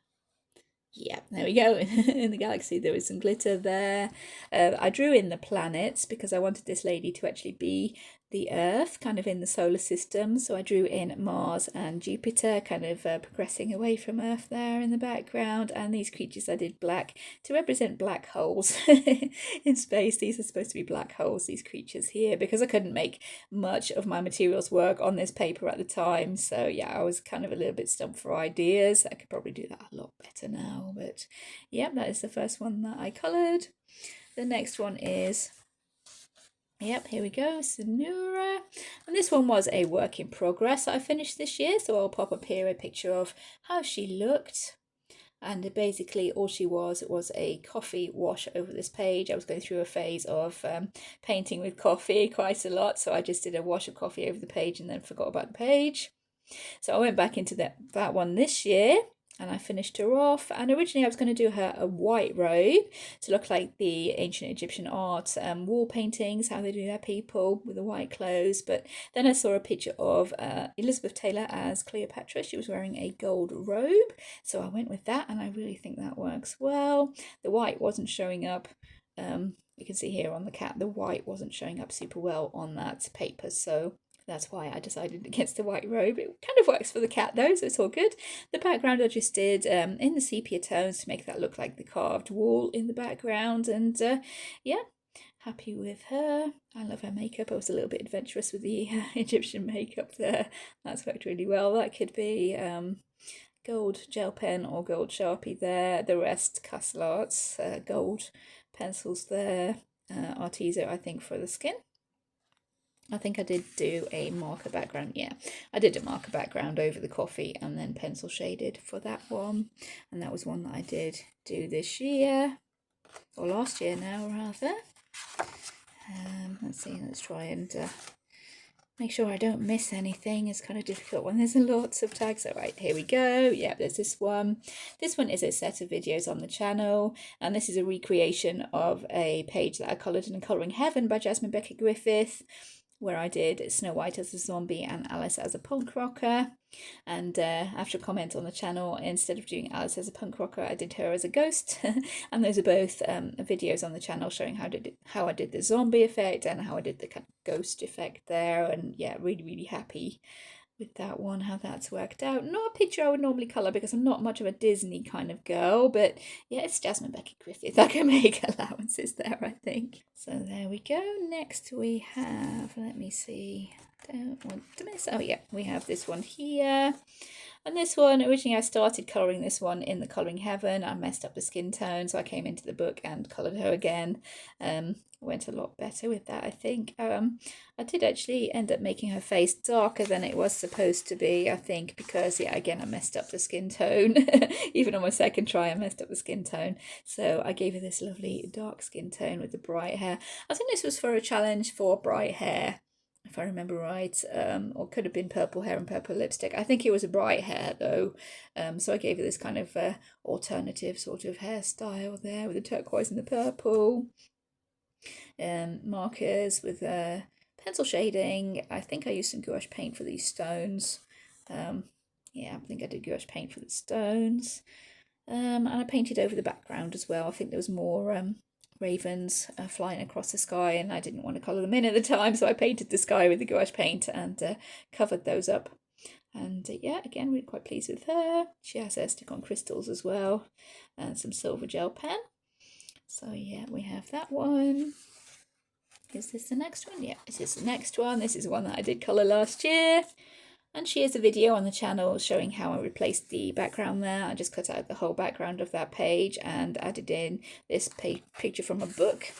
Yeah, there we go. In the galaxy there is some glitter there. I drew in the planets because I wanted this lady to actually be the Earth, kind of in the solar system. So I drew in Mars and Jupiter, kind of progressing away from Earth there in the background. And these creatures I did black to represent black holes in space. These are supposed to be black holes, these creatures here, because I couldn't make much of my materials work on this paper at the time. So yeah, I was kind of a little bit stumped for ideas. I could probably do that a lot better now. But yeah, that is the first one that I coloured. The next one is, yep, here we go, Sonura. And this one was a work in progress that I finished this year, so I'll pop up here a picture of how she looked. And basically all she was a coffee wash over this page. I was going through a phase of painting with coffee quite a lot, so I just did a wash of coffee over the page and then forgot about the page. So I went back into that one this year, and I finished her off. And originally I was going to do her a white robe to look like the ancient Egyptian art wall paintings, how they do their people with the white clothes. But then I saw a picture of Elizabeth Taylor as Cleopatra. She was wearing a gold robe, so I went with that, and I really think that works well. The white wasn't showing up. You can see here on the cat, the white wasn't showing up super well on that paper, so that's why I decided against the white robe. It kind of works for the cat though, so it's all good. The background I just did in the sepia tones to make that look like the carved wall in the background. And yeah, happy with her. I love her makeup. I was a little bit adventurous with the Egyptian makeup there. That's worked really well. That could be gold gel pen or gold Sharpie there. The rest Castle Arts gold pencils there. Artiso, I think, for the skin. I think I did do a marker background. Yeah, I did a marker background over the coffee and then pencil shaded for that one. And that was one that I did do this year, or last year now, rather. Let's see, let's try and make sure I don't miss anything. It's kind of difficult when there's lots of tags. All right, here we go. Yeah, there's this one. This one is a set of videos on the channel, and this is a recreation of a page that I coloured in Colouring Heaven by Jasmine Becket-Griffith, where I did Snow White as a zombie and Alice as a punk rocker. And after a comment on the channel, instead of doing Alice as a punk rocker, I did her as a ghost. And those are both videos on the channel showing how I did the zombie effect and how I did the kind of ghost effect there. And yeah, really happy with that one, how that's worked out. Not a picture I would normally colour because I'm not much of a Disney kind of girl, but yeah, it's Jasmine Becket-Griffith. I can make allowances there, I think. So there we go. Next we have, let me see, don't want to miss, oh yeah, we have this one here. And this one, originally I started colouring this one in the Colouring Heaven. I messed up the skin tone, so I came into the book and coloured her again. Went a lot better with that, I think. I did actually end up making her face darker than it was supposed to be, I think, because, yeah, again, I messed up the skin tone. Even on my second try, I messed up the skin tone. So I gave her this lovely dark skin tone with the bright hair. I think this was for a challenge for bright hair, if I remember right, or could have been purple hair and purple lipstick. I think it was a bright hair though, so I gave her this kind of alternative sort of hairstyle there with the turquoise and the purple. Markers with pencil shading. I think I used some gouache paint for these stones. Yeah, I think I did gouache paint for the stones. And I painted over the background as well. I think there was more ravens flying across the sky, and I didn't want to colour them in at the time, so I painted the sky with the gouache paint and covered those up. And yeah, again, we're quite pleased with her. She has her stick on crystals as well, and some silver gel pen. So yeah, we have that one. Is this the next one? Yeah, this is the next one. This is one that I did colour last year. And she has a video on the channel showing how I replaced the background there. I just cut out the whole background of that page and added in this picture from a book.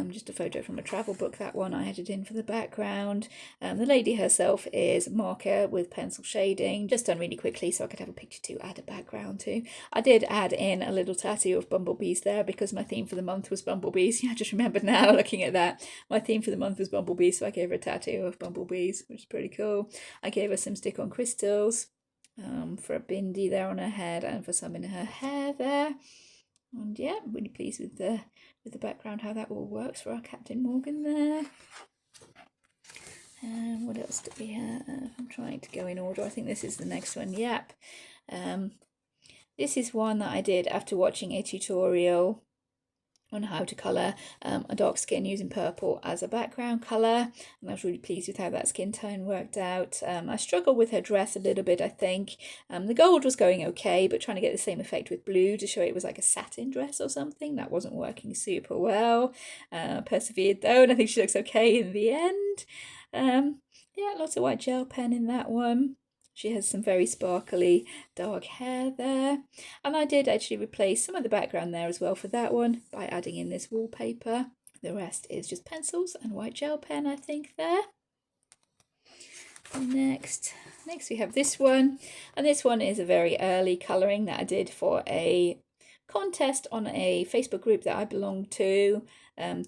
Just a photo from a travel book, that one I added in for the background. The lady herself is marker with pencil shading, just done really quickly so I could have a picture to add a background to. I did add in a little tattoo of bumblebees there because my theme for the month was bumblebees. Yeah, I just remembered now looking at that. My theme for the month was bumblebees, so I gave her a tattoo of bumblebees, which is pretty cool. I gave her some stick on crystals for a bindi there on her head and for some in her hair there. And yeah, I'm really pleased with the background, how that all works for our Captain Morgan there. And what else do we have? I'm trying to go in order. I think this is the next one. Yep. This is one that I did after watching a tutorial on how to colour a dark skin using purple as a background colour, and I was really pleased with how that skin tone worked out. I struggled with her dress a little bit, I think. The gold was going okay, but trying to get the same effect with blue to show it was like a satin dress or something, that wasn't working super well. Persevered though, and I think she looks okay in the end. Yeah, lots of white gel pen in that one. She has some very sparkly dark hair there. And I did actually replace some of the background there as well for that one by adding in this wallpaper. The rest is just pencils and white gel pen, I think, there. And next we have this one. And this one is a very early colouring that I did for a contest on a Facebook group that I belong to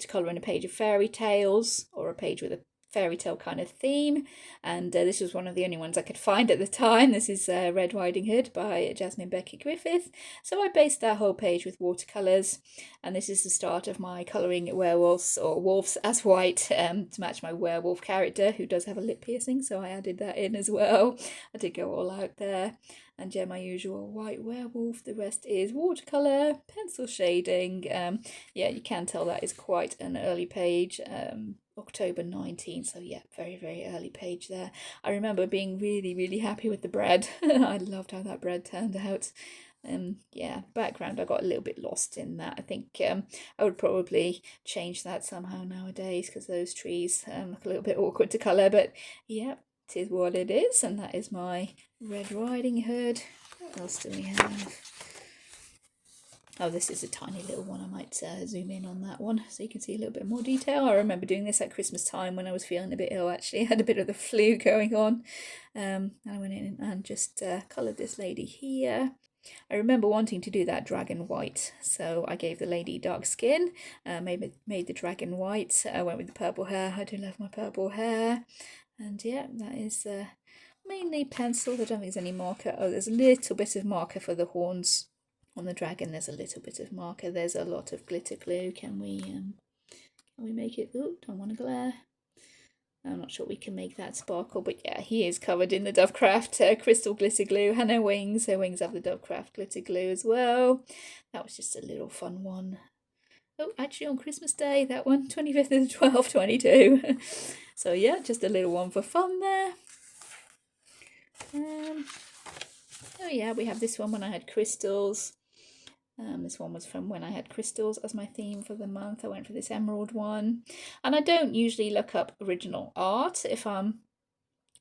colour in a page of fairy tales or a page with a fairy tale kind of theme, and this was one of the only ones I could find at the time. This is Red Riding Hood by Jasmine Becket-griffith. So I based that whole page with watercolours, and this is the start of my colouring werewolves or wolves as white to match my werewolf character, who does have a lip piercing, so I added that in as well. I did go all out there. And yeah, my usual white werewolf. The rest is watercolour, pencil shading. Yeah, you can tell that is quite an early page, October 19. So yeah, very, very early page there. I remember being really, really happy with the bread. I loved how that bread turned out. Yeah, background, I got a little bit lost in that. I think I would probably change that somehow nowadays because those trees look a little bit awkward to colour. But yeah, it is what it is, and that is my Red Riding Hood. What else do we have? Oh, this is a tiny little one. I might zoom in on that one so you can see a little bit more detail. I remember doing this at Christmas time when I was feeling a bit ill, actually. I had a bit of the flu going on. And I went in and just coloured this lady here. I remember wanting to do that dragon white, so I gave the lady dark skin, made the dragon white. I went with the purple hair. I do love my purple hair. And yeah, that is mainly pencil. I don't think there's any marker. Oh, there's a little bit of marker for the horns on the dragon. There's a little bit of marker. There's a lot of glitter glue. Can we make it? Oh, don't want to glare. I'm not sure we can make that sparkle, but yeah, he is covered in the Dovecraft crystal glitter glue, and her wings have the Dovecraft glitter glue as well. That was just a little fun one. Oh, actually on Christmas Day, that one, 25th of the 12th, 22. So yeah, just a little one for fun there. Oh yeah, we have this one when I had crystals. This one was from when I had crystals as my theme for the month. I went for this emerald one. And I don't usually look up original art if I'm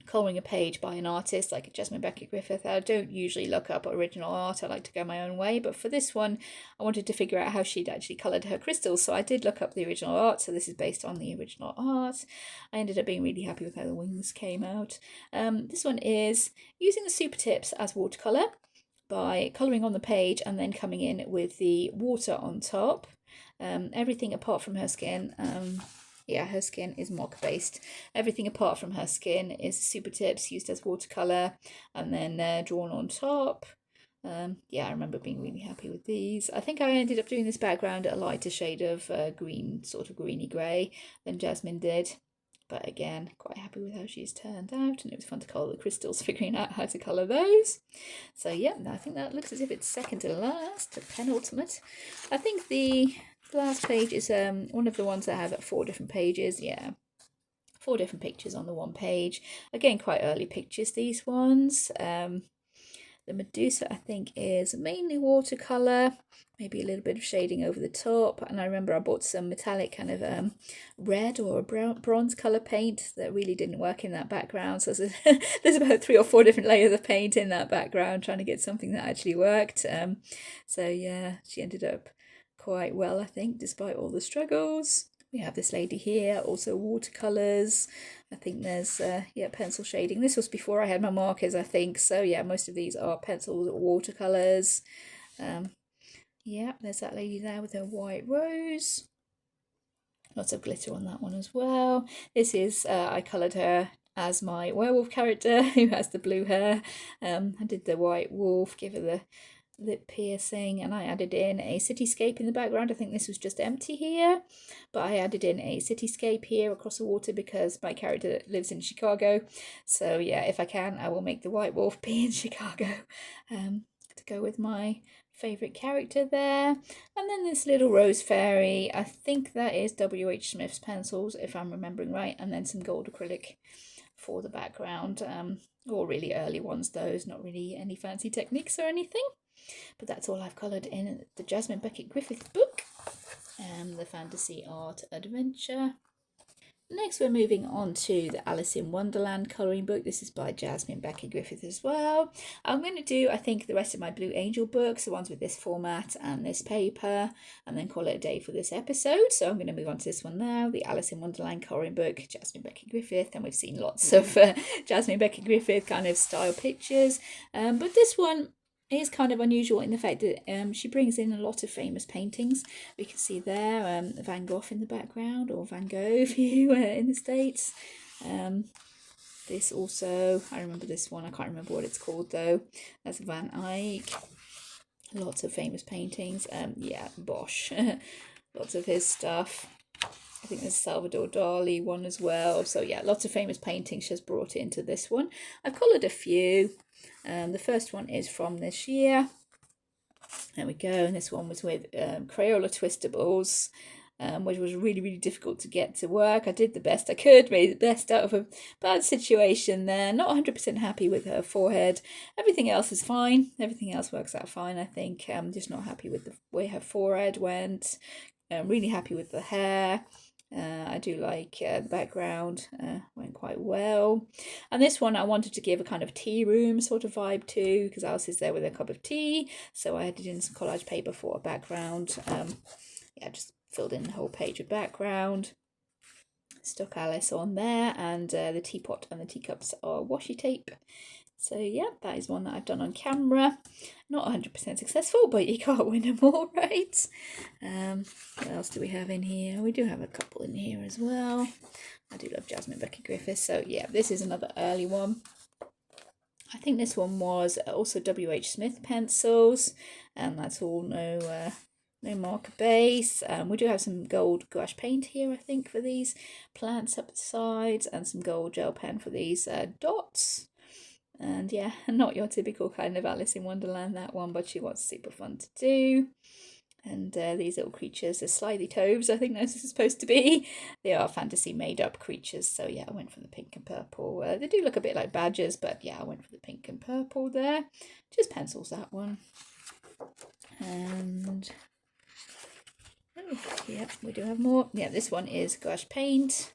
colouring a page by an artist like Jasmine Becket-griffith. I don't usually look up original art. I like to go my own way, but for this one I wanted to figure out how she'd actually coloured her crystals, so I did look up the original art. So this is based on the original art. I ended up being really happy with how the wings came out. This one is using the super tips as watercolour by colouring on the page and then coming in with the water on top. Everything apart from her skin, yeah, her skin is mock based. Everything apart from her skin is super tips used as watercolour and then drawn on top. Yeah, I remember being really happy with these. I think I ended up doing this background a lighter shade of green, sort of greeny grey than Jasmine did. But again, quite happy with how she's turned out, and it was fun to colour the crystals, figuring out how to colour those. So yeah, I think that looks as if it's second to last, the penultimate. I think the The last page is one of the ones that have 4 different pages. Yeah, 4 different pictures on the one page. Again, quite early pictures, these ones. The Medusa, I think, is mainly watercolour, maybe a little bit of shading over the top. And I remember I bought some metallic kind of red or bronze colour paint that really didn't work in that background. So there's about 3 or 4 different layers of paint in that background, trying to get something that actually worked. So yeah, she ended up quite well, I think, despite all the struggles. We have this lady here, also watercolours. I think there's, yeah, pencil shading. This was before I had my markers, I think. So, yeah, most of these are pencils or watercolours. Yeah, there's that lady there with her white rose. Lots of glitter on that one as well. This is, I coloured her as my werewolf character who has the blue hair. I did the white wolf, give her the lip piercing, and I added in a cityscape in the background. I think this was just empty here, but I added in a cityscape here across the water because my character lives in Chicago. So yeah, if I can, I will make the white wolf be in Chicago to go with my favourite character there. And then this little rose fairy, I think that is W.H. Smith's pencils, if I'm remembering right, and then some gold acrylic for the background. All really early ones, those, not really any fancy techniques or anything. But that's all I've coloured in the Jasmine Becket-griffith book, the Fantasy Art Adventure. Next, we're moving on to the Alice in Wonderland colouring book. This is by Jasmine Becket-griffith as well. I'm going to do, I think, the rest of my Blue Angel books, the ones with this format and this paper, and then call it a day for this episode. So I'm going to move on to this one now, the Alice in Wonderland colouring book, Jasmine Becket-griffith, and we've seen lots of Jasmine Becket-griffith kind of style pictures. But this one is kind of unusual in the fact that she brings in a lot of famous paintings. We can see there Van Gogh in the background, or Van Gogh if you were in the States. This also, I remember this one, I can't remember what it's called though. That's Van Eyck. Lots of famous paintings. Yeah, Bosch. Lots of his stuff. I think there's Salvador Dali one as well. So yeah, lots of famous paintings she's brought into this one. I've coloured a few. The first one is from this year. There we go. And this one was with Crayola Twistables, which was really, really difficult to get to work. I did the best I could, made the best out of a bad situation there. Not 100% happy with her forehead. Everything else is fine. Everything else works out fine, I think. I'm just not happy with the way her forehead went. I'm really happy with the hair. I do like the background, went quite well. And this one I wanted to give a kind of tea room sort of vibe to, because Alice is there with a cup of tea. So I added in some collage paper for a background. Yeah, just filled in the whole page of background. Stuck Alice on there, and the teapot and the teacups are washi tape. So yeah, that is one that I've done on camera. Not 100% successful, but you can't win them all, right? What else do we have in here? We do have a couple in here as well. I do love Jasmine Becket-griffith. So yeah, this is another early one. I think this one was also W.H. Smith pencils, and that's all no marker base. We do have some gold gouache paint here, I think, for these plants up the sides, and some gold gel pen for these dots. And yeah, not your typical kind of Alice in Wonderland, that one, but she was super fun to do. And these little creatures are slithy toves, I think those are supposed to be. They are fantasy made-up creatures, so yeah, I went for the pink and purple. They do look a bit like badgers, but yeah, I went for the pink and purple there. Just pencils, that one. And oh, yeah, we do have more. Yeah, this one is gouache paint,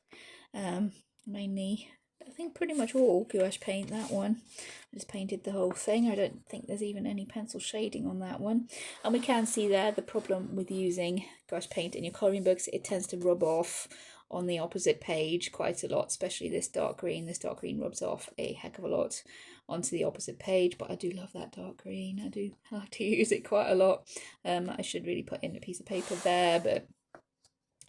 mainly, I think pretty much all gouache paint, that one. I just painted the whole thing. I don't think there's even any pencil shading on that one. And we can see there the problem with using gouache paint in your colouring books, it tends to rub off on the opposite page quite a lot, especially this dark green. This dark green rubs off a heck of a lot onto the opposite page, but I do love that dark green. I do like to use it quite a lot. I should really put in a piece of paper there, but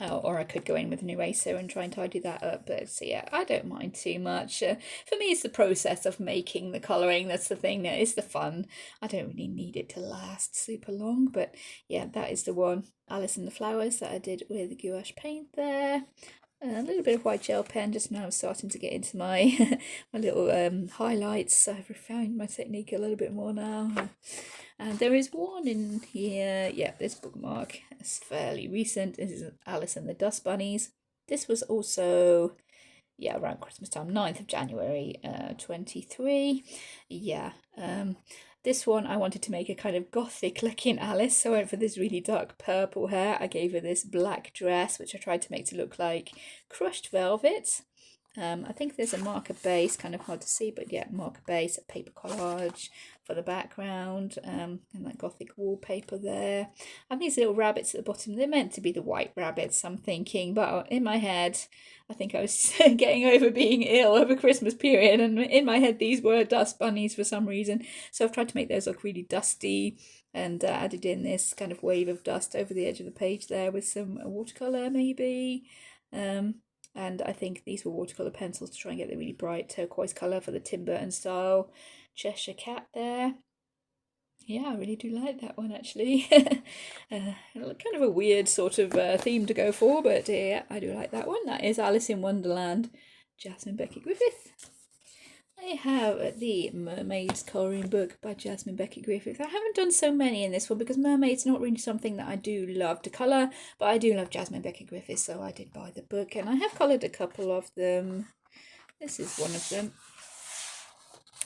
or I could go in with an eraser and try and tidy that up, but so yeah, I don't mind too much. For me, it's the process of making the colouring that's the thing, that is the fun. I don't really need it to last super long, but yeah, that is the one, Alice and the Flowers, that I did with gouache paint there. A little bit of white gel pen, just now I'm starting to get into my my little highlights. I've refined my technique a little bit more now. And there is one in here, yeah, this bookmark is fairly recent. This is Alice and the Dust Bunnies. This was also, yeah, around Christmas time, 9th of January 23. Yeah, this one I wanted to make a kind of gothic looking Alice, so I went for this really dark purple hair. I gave her this black dress, which I tried to make to look like crushed velvet. I think there's a marker base, kind of hard to see, but yeah, marker base, a paper collage for the background, and that gothic wallpaper there. And these little rabbits at the bottom, they're meant to be the white rabbits, I'm thinking, but in my head, I think I was getting over being ill over Christmas period, and in my head these were dust bunnies for some reason, so I've tried to make those look really dusty, and added in this kind of wave of dust over the edge of the page there with some watercolour maybe. And I think these were watercolour pencils to try and get the really bright turquoise colour for the Tim Burton style Cheshire Cat there. Yeah, I really do like that one actually. Kind of a weird sort of theme to go for, but yeah, I do like that one. That is Alice in Wonderland, Jasmine Becket-griffith. I have the Mermaids colouring book by Jasmine Becket-griffith. I haven't done so many in this one because mermaids not really something that I do love to colour, but I do love Jasmine Becket-griffith, so I did buy the book, and I have coloured a couple of them. This is one of them.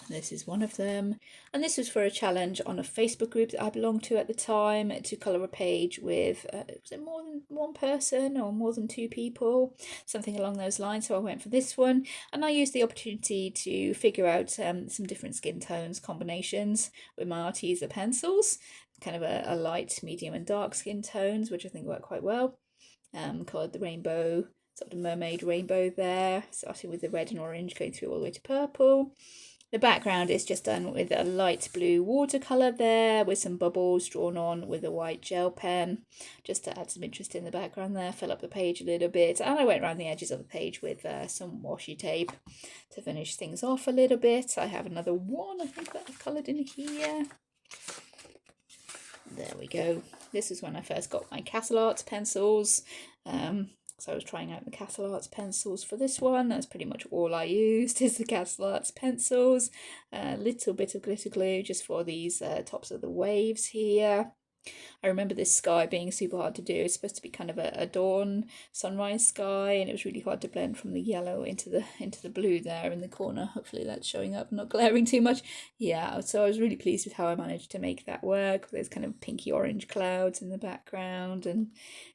This is one of them, and this was for a challenge on a Facebook group that I belonged to at the time to colour a page with, was it more than one person or more than 2 people? Something along those lines, so I went for this one, and I used the opportunity to figure out some different skin tones combinations with my Arteza pencils, kind of a light, medium and dark skin tones, which I think work quite well. Coloured the rainbow, sort of mermaid rainbow there, starting with the red and orange, going through all the way to purple. The background is just done with a light blue watercolour there, with some bubbles drawn on with a white gel pen, just to add some interest in the background there, fill up the page a little bit. And I went around the edges of the page with some washi tape to finish things off a little bit. I have another one, I think, that I've coloured in here. There we go. This is when I first got my Castle Arts pencils. So I was trying out the Castle Arts pencils for this one. That's pretty much all I used is the Castle Arts pencils. A little bit of glitter glue just for these tops of the waves here. I remember this sky being super hard to do. It's supposed to be kind of a dawn sunrise sky, and it was really hard to blend from the yellow into the blue there in the corner. Hopefully that's showing up, not glaring too much. Yeah, so I was really pleased with how I managed to make that work. There's kind of pinky orange clouds in the background, and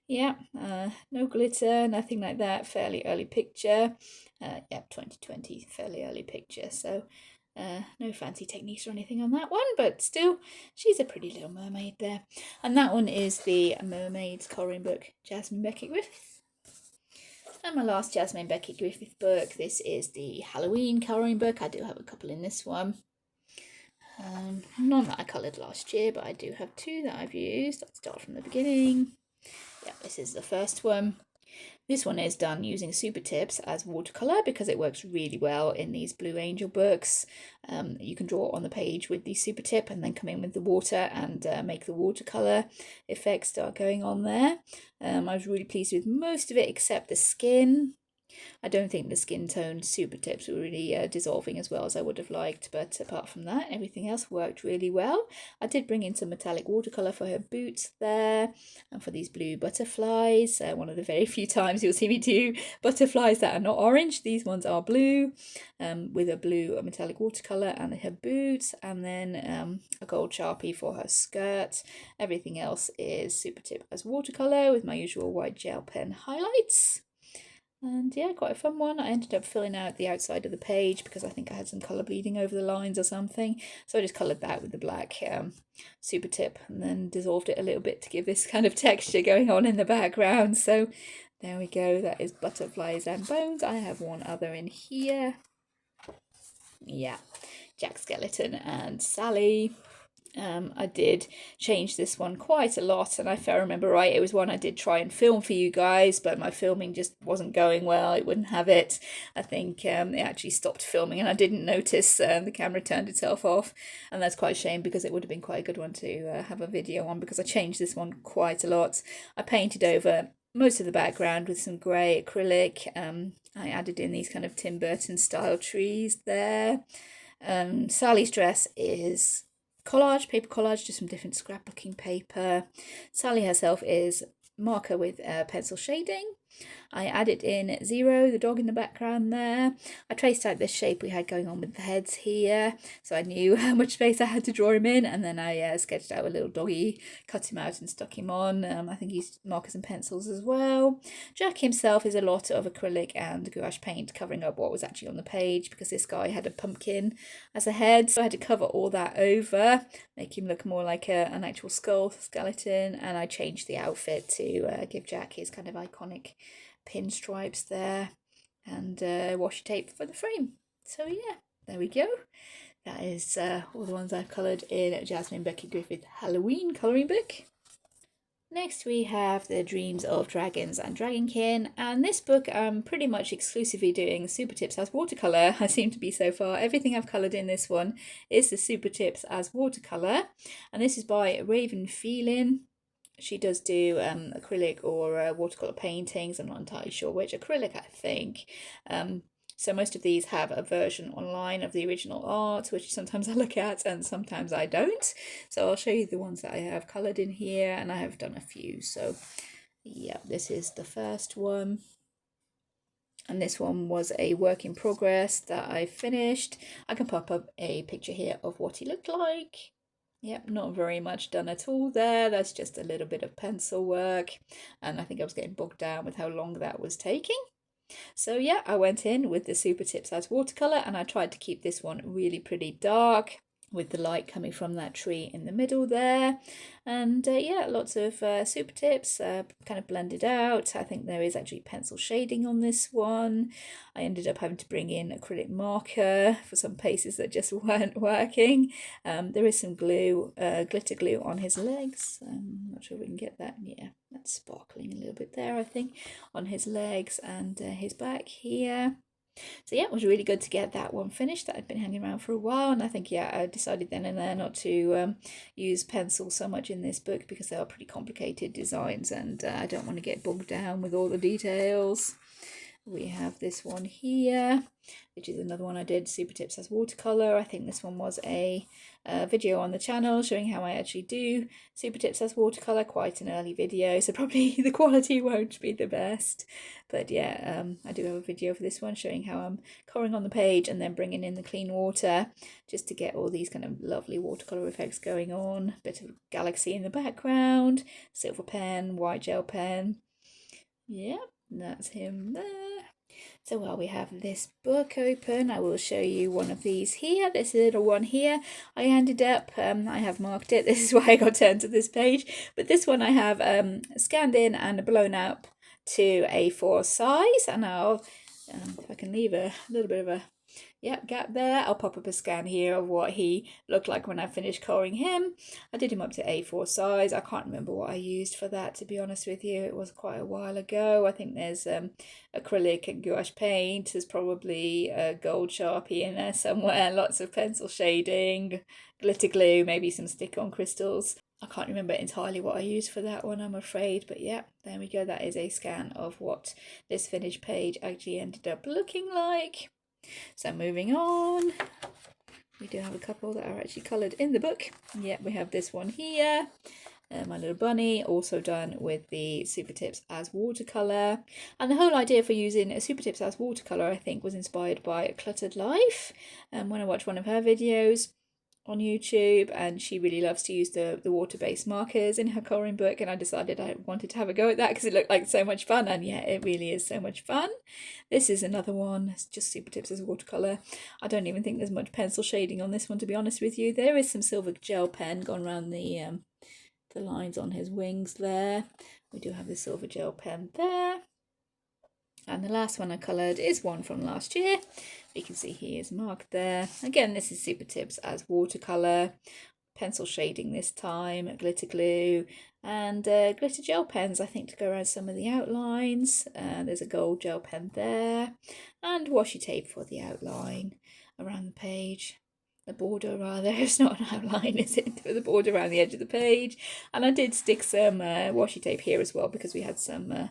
yeah, no glitter, nothing like that. Fairly early picture. Yeah, 2020, fairly early picture. So no fancy techniques or anything on that one, but still, she's a pretty little mermaid there. And that one is the Mermaids colouring book, Jasmine Becket-griffith. And my last Jasmine Becket-griffith book, this is the Halloween colouring book. I do have a couple in this one. None that I coloured last year, but I do have 2 that I've used. Let's start from the beginning. Yeah, this is the first one. This one is done using Super Tips as watercolour because it works really well in these Blue Angel books. You can draw on the page with the Super Tip and then come in with the water and make the watercolour effects start going on there. I was really pleased with most of it except the skin. I don't think the skin tone Super Tips were really dissolving as well as I would have liked, but apart from that, everything else worked really well. I did bring in some metallic watercolour for her boots there, and for these blue butterflies. One of the very few times you'll see me do butterflies that are not orange. These ones are blue, with a blue metallic watercolour, and her boots, and then a gold Sharpie for her skirt. Everything else is Super Tip as watercolour with my usual white gel pen highlights. And yeah, quite a fun one. I ended up filling out the outside of the page because I think I had some colour bleeding over the lines or something. So I just coloured that with the black Super Tip and then dissolved it a little bit to give this kind of texture going on in the background. So there we go. That is Butterflies and Bones. I have one other in here. Yeah, Jack Skeleton and Sally. I did change this one quite a lot, and if I remember right, it was one I did try and film for you guys, but my filming just wasn't going well. It wouldn't have it. I think it actually stopped filming and I didn't notice the camera turned itself off, and that's quite a shame because it would have been quite a good one to have a video on because I changed this one quite a lot. I painted over most of the background with some grey acrylic. I added in these kind of Tim Burton style trees there. Sally's dress is collage, paper collage, just some different scrapbooking paper. Sally herself is marker with pencil shading. I added in Zero, the dog in the background there. I traced out this shape we had going on with the heads here, so I knew how much space I had to draw him in, and then I sketched out a little doggy, cut him out and stuck him on. I think he used markers and pencils as well. Jack himself is a lot of acrylic and gouache paint covering up what was actually on the page, because this guy had a pumpkin as a head, so I had to cover all that over, make him look more like an actual skeleton, and I changed the outfit to give Jack his kind of iconic pinstripes there, and washi tape for the frame. So yeah, there we go. That is all the ones I've coloured in Jasmine Becket-griffith Halloween colouring book. Next we have The Dreams of Dragons and Dragonkin, and this book I'm pretty much exclusively doing Super Tips as watercolour. I seem to be so far. Everything I've coloured in this one is the Super Tips as watercolour, and this is by Ravynne Phelan. She does do acrylic or watercolour paintings. I'm not entirely sure which. Acrylic, I think. So most of these have a version online of the original art, which sometimes I look at and sometimes I don't. So I'll show you the ones that I have coloured in here, and I have done a few. So yeah, this is the first one. And this one was a work in progress that I finished. I can pop up a picture here of what he looked like. Yep, not very much done at all there. That's just a little bit of pencil work. And I think I was getting bogged down with how long that was taking. So yeah, I went in with the Super Tips as watercolour, and I tried to keep this one really pretty dark, with the light coming from that tree in the middle there. And yeah, lots of Super Tips kind of blended out. I think there is actually pencil shading on this one. I ended up having to bring in acrylic marker for some places that just weren't working. There is some glue, glitter glue on his legs. I'm not sure if we can get that. Yeah, that's sparkling a little bit there, I think, on his legs and his back here. So yeah, it was really good to get that one finished. That had been hanging around for a while, and I think, yeah, I decided then and there not to use pencil so much in this book, because they are pretty complicated designs, and I don't want to get bogged down with all the details. We have this one here, which is another one I did, Super Tips as watercolour. I think this one was a video on the channel showing how I actually do Super Tips as watercolour, quite an early video, so probably the quality won't be the best. But yeah, I do have a video for this one showing how I'm colouring on the page and then bringing in the clean water just to get all these kind of lovely watercolour effects going on. Bit of galaxy in the background, silver pen, white gel pen. Yeah, that's him there. So while we have this book open, I will show you one of these here. This little one here, I ended up, I have marked it, this is why I got turned to this page, but this one I have scanned in and blown up to A4 size, and I'll, if I can leave a little bit of a gap there, I'll pop up a scan here of what he looked like when I finished colouring him. I did him up to A4 size. I can't remember what I used for that, to be honest with you. It was quite a while ago. I think there's acrylic and gouache paint. There's probably a gold Sharpie in there somewhere. Lots of pencil shading, glitter glue, maybe some stick-on crystals. I can't remember entirely what I used for that one, I'm afraid, but yeah, there we go. That is a scan of what this finished page actually ended up looking like. So moving on, we do have a couple that are actually coloured in the book. Yeah, we have this one here, my little bunny, also done with the Super Tips as watercolour. And the whole idea for using Super Tips as watercolour, I think, was inspired by Cluttered Life. When I watched one of her videos on YouTube, and she really loves to use the water-based markers in her colouring book, and I decided I wanted to have a go at that because it looked like so much fun, and yeah, it really is so much fun. This is another one. It's just Super Tips as watercolour. I don't even think there's much pencil shading on this one, to be honest with you. There is some silver gel pen gone around the lines on his wings there. We do have the silver gel pen there. And the last one I coloured is one from last year. You can see he is marked there. Again, this is Super Tips as watercolour. Pencil shading this time, glitter glue, and glitter gel pens, I think, to go around some of the outlines. There's a gold gel pen there, and washi tape for the outline around the page. The border, rather. It's not an outline, is it? The border around the edge of the page. And I did stick some washi tape here as well, because we had some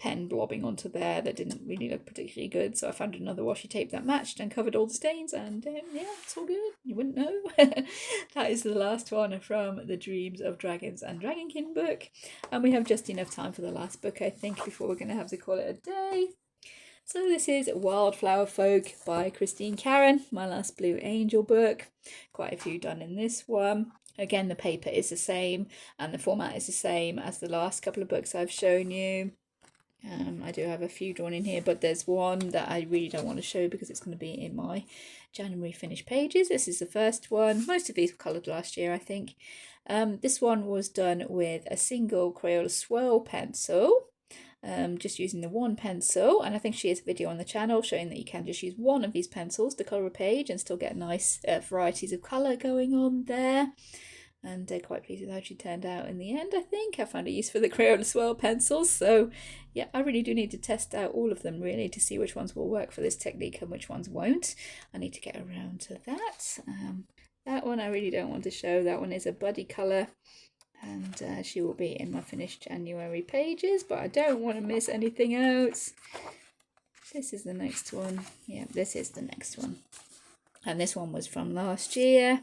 pen blobbing onto there that didn't really look particularly good, so I found another washi tape that matched and covered all the stains, and yeah, it's all good. You wouldn't know. That is the last one from the Dreams of Dragons and Dragonkin book, and we have just enough time for the last book, I think, before we're going to have to call it a day. So this is Wildflower Folk by Christine Karron, my last Blue Angel book. Quite a few done in this one. Again, the paper is the same and the format is the same as the last couple of books I've shown you. I do have a few drawn in here, but there's one that I really don't want to show because it's going to be in my January finished pages. This is the first one. Most of these were coloured last year, I think. This one was done with a single Crayola swirl pencil. Just using the one pencil, and I think she has a video on the channel showing that you can just use one of these pencils to colour a page and still get nice varieties of colour going on there, and quite pleased with how she turned out in the end. I think I found a use for the Crayola swirl pencils, so yeah, I really do need to test out all of them really to see which ones will work for this technique and which ones won't. I need to get around to that. That one I really don't want to show. That one is a buddy colour, and she will be in my finished January pages, but I don't want to miss anything else. This is the next one. Yeah, this is the next one. And this one was from last year.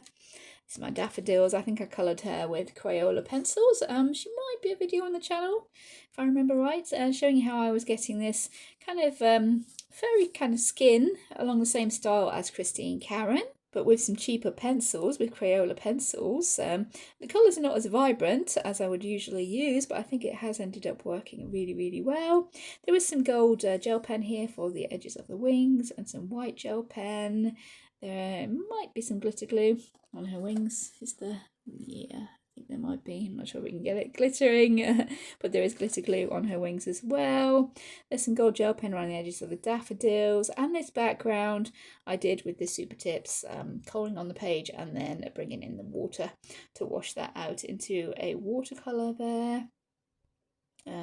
This is my daffodils. I think I coloured her with Crayola pencils. She might be a video on the channel, if I remember right, showing you how I was getting this kind of furry kind of skin along the same style as Christine Karron, but with some cheaper pencils, with Crayola pencils. The colours are not as vibrant as I would usually use, but I think it has ended up working really, really well. There is some gold gel pen here for the edges of the wings, and some white gel pen. There might be some glitter glue on her wings. Yeah, I think there might be. I'm not sure we can get it glittering, but there is glitter glue on her wings as well. There's some gold gel pen around the edges of the daffodils, and this background I did with the Super Tips, colouring on the page and then bringing in the water to wash that out into a watercolour there.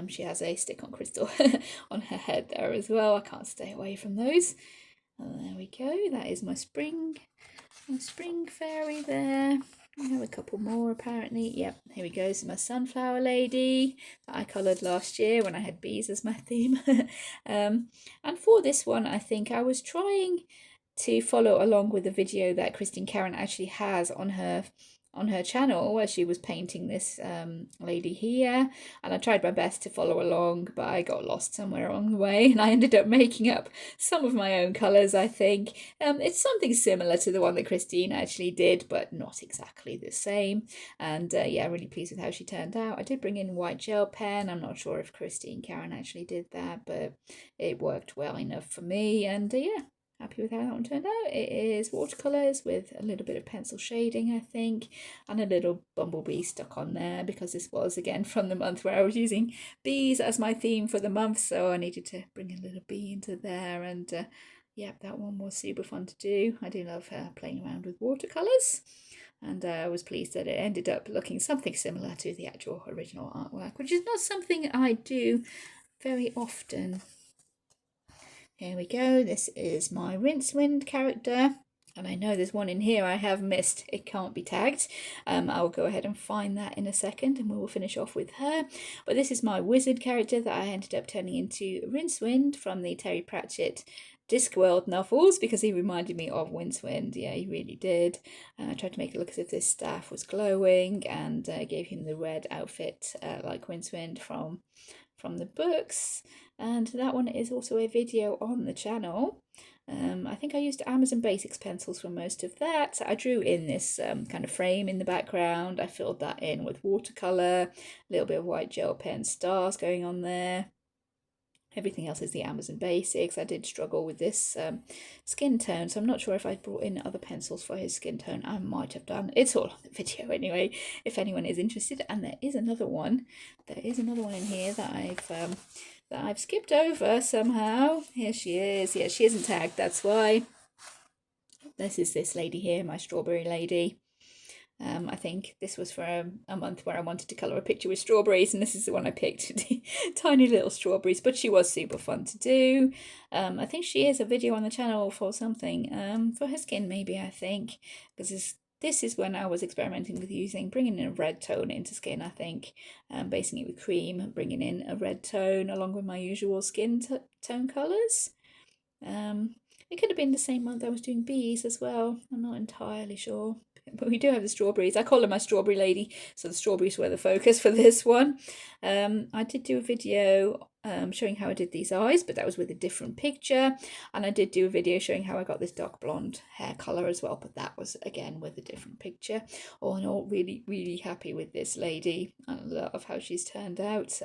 She has a stick-on crystal on her head there as well. I can't stay away from those. There we go. That is my spring fairy there. I have a couple more apparently. Yep, here we go. So my sunflower lady that I coloured last year when I had bees as my theme. And for this one, I think I was trying to follow along with the video that Christine Karron actually has on her channel, where she was painting this lady here, and I tried my best to follow along, but I got lost somewhere along the way and I ended up making up some of my own colours, I think. It's something similar to the one that Christine actually did, but not exactly the same, and yeah, really pleased with how she turned out. I did bring in white gel pen. I'm not sure if Christine Karron actually did that, but it worked well enough for me, and yeah, happy with how that one turned out. It is watercolours with a little bit of pencil shading, I think, and a little bumblebee stuck on there because this was, again, from the month where I was using bees as my theme for the month, so I needed to bring a little bee into there, and yeah, that one was super fun to do. I do love playing around with watercolours, and I was pleased that it ended up looking something similar to the actual original artwork, which is not something I do very often. Here we go. This is my Rincewind character, and I know there's one in here I have missed. It can't be tagged. I'll go ahead and find that in a second, and we will finish off with her. But this is my wizard character that I ended up turning into Rincewind from the Terry Pratchett Discworld novels, because he reminded me of Rincewind. Yeah, he really did. I tried to make it look as if this staff was glowing, and gave him the red outfit like Rincewind from the books. And that one is also a video on the channel. I think I used Amazon Basics pencils for most of that. I drew in this kind of frame in the background. I filled that in with watercolour, a little bit of white gel pen stars going on there. Everything else is the Amazon Basics. I did struggle with this skin tone, so I'm not sure if I brought in other pencils for his skin tone. I might have done. It's all on the video anyway, if anyone is interested. And there is another one. There is another one in here that I've skipped over somehow. Here she is. Yeah, she isn't tagged, that's why. This is this lady here, my strawberry lady. I think this was for a month where I wanted to colour a picture with strawberries, and this is the one I picked. Tiny little strawberries, but she was super fun to do. I think she is a video on the channel for something, for her skin maybe, I think, because This is when I was experimenting with bringing in a red tone into skin, I think, basing it with cream, bringing in a red tone along with my usual skin tone colours. It could have been the same month I was doing bees as well. I'm not entirely sure. But we do have the strawberries. I call her my strawberry lady, so the strawberries were the focus for this one. I did do a video showing how I did these eyes, but that was with a different picture. And I did do a video showing how I got this dark blonde hair colour as well, but that was again with a different picture. All in all, really, really happy with this lady. I love how she's turned out.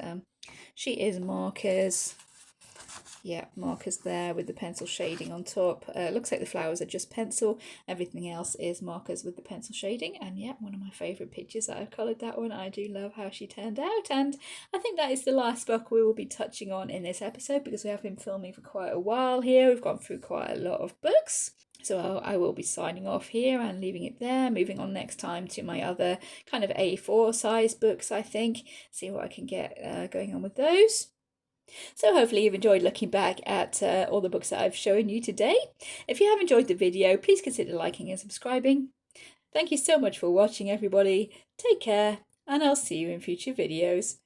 She is markers. Yeah, markers there with the pencil shading on top. Looks like the flowers are just pencil. Everything else is markers with the pencil shading. And yeah, one of my favourite pictures that I've coloured that one. I do love how she turned out. And I think that is the last book we will be touching on in this episode, because we have been filming for quite a while here. We've gone through quite a lot of books. So I will be signing off here and leaving it there, moving on next time to my other kind of A4 size books, I think. See what I can get going on with those. So hopefully you've enjoyed looking back at all the books that I've shown you today. If you have enjoyed the video, please consider liking and subscribing. Thank you so much for watching, everybody. Take care, and I'll see you in future videos.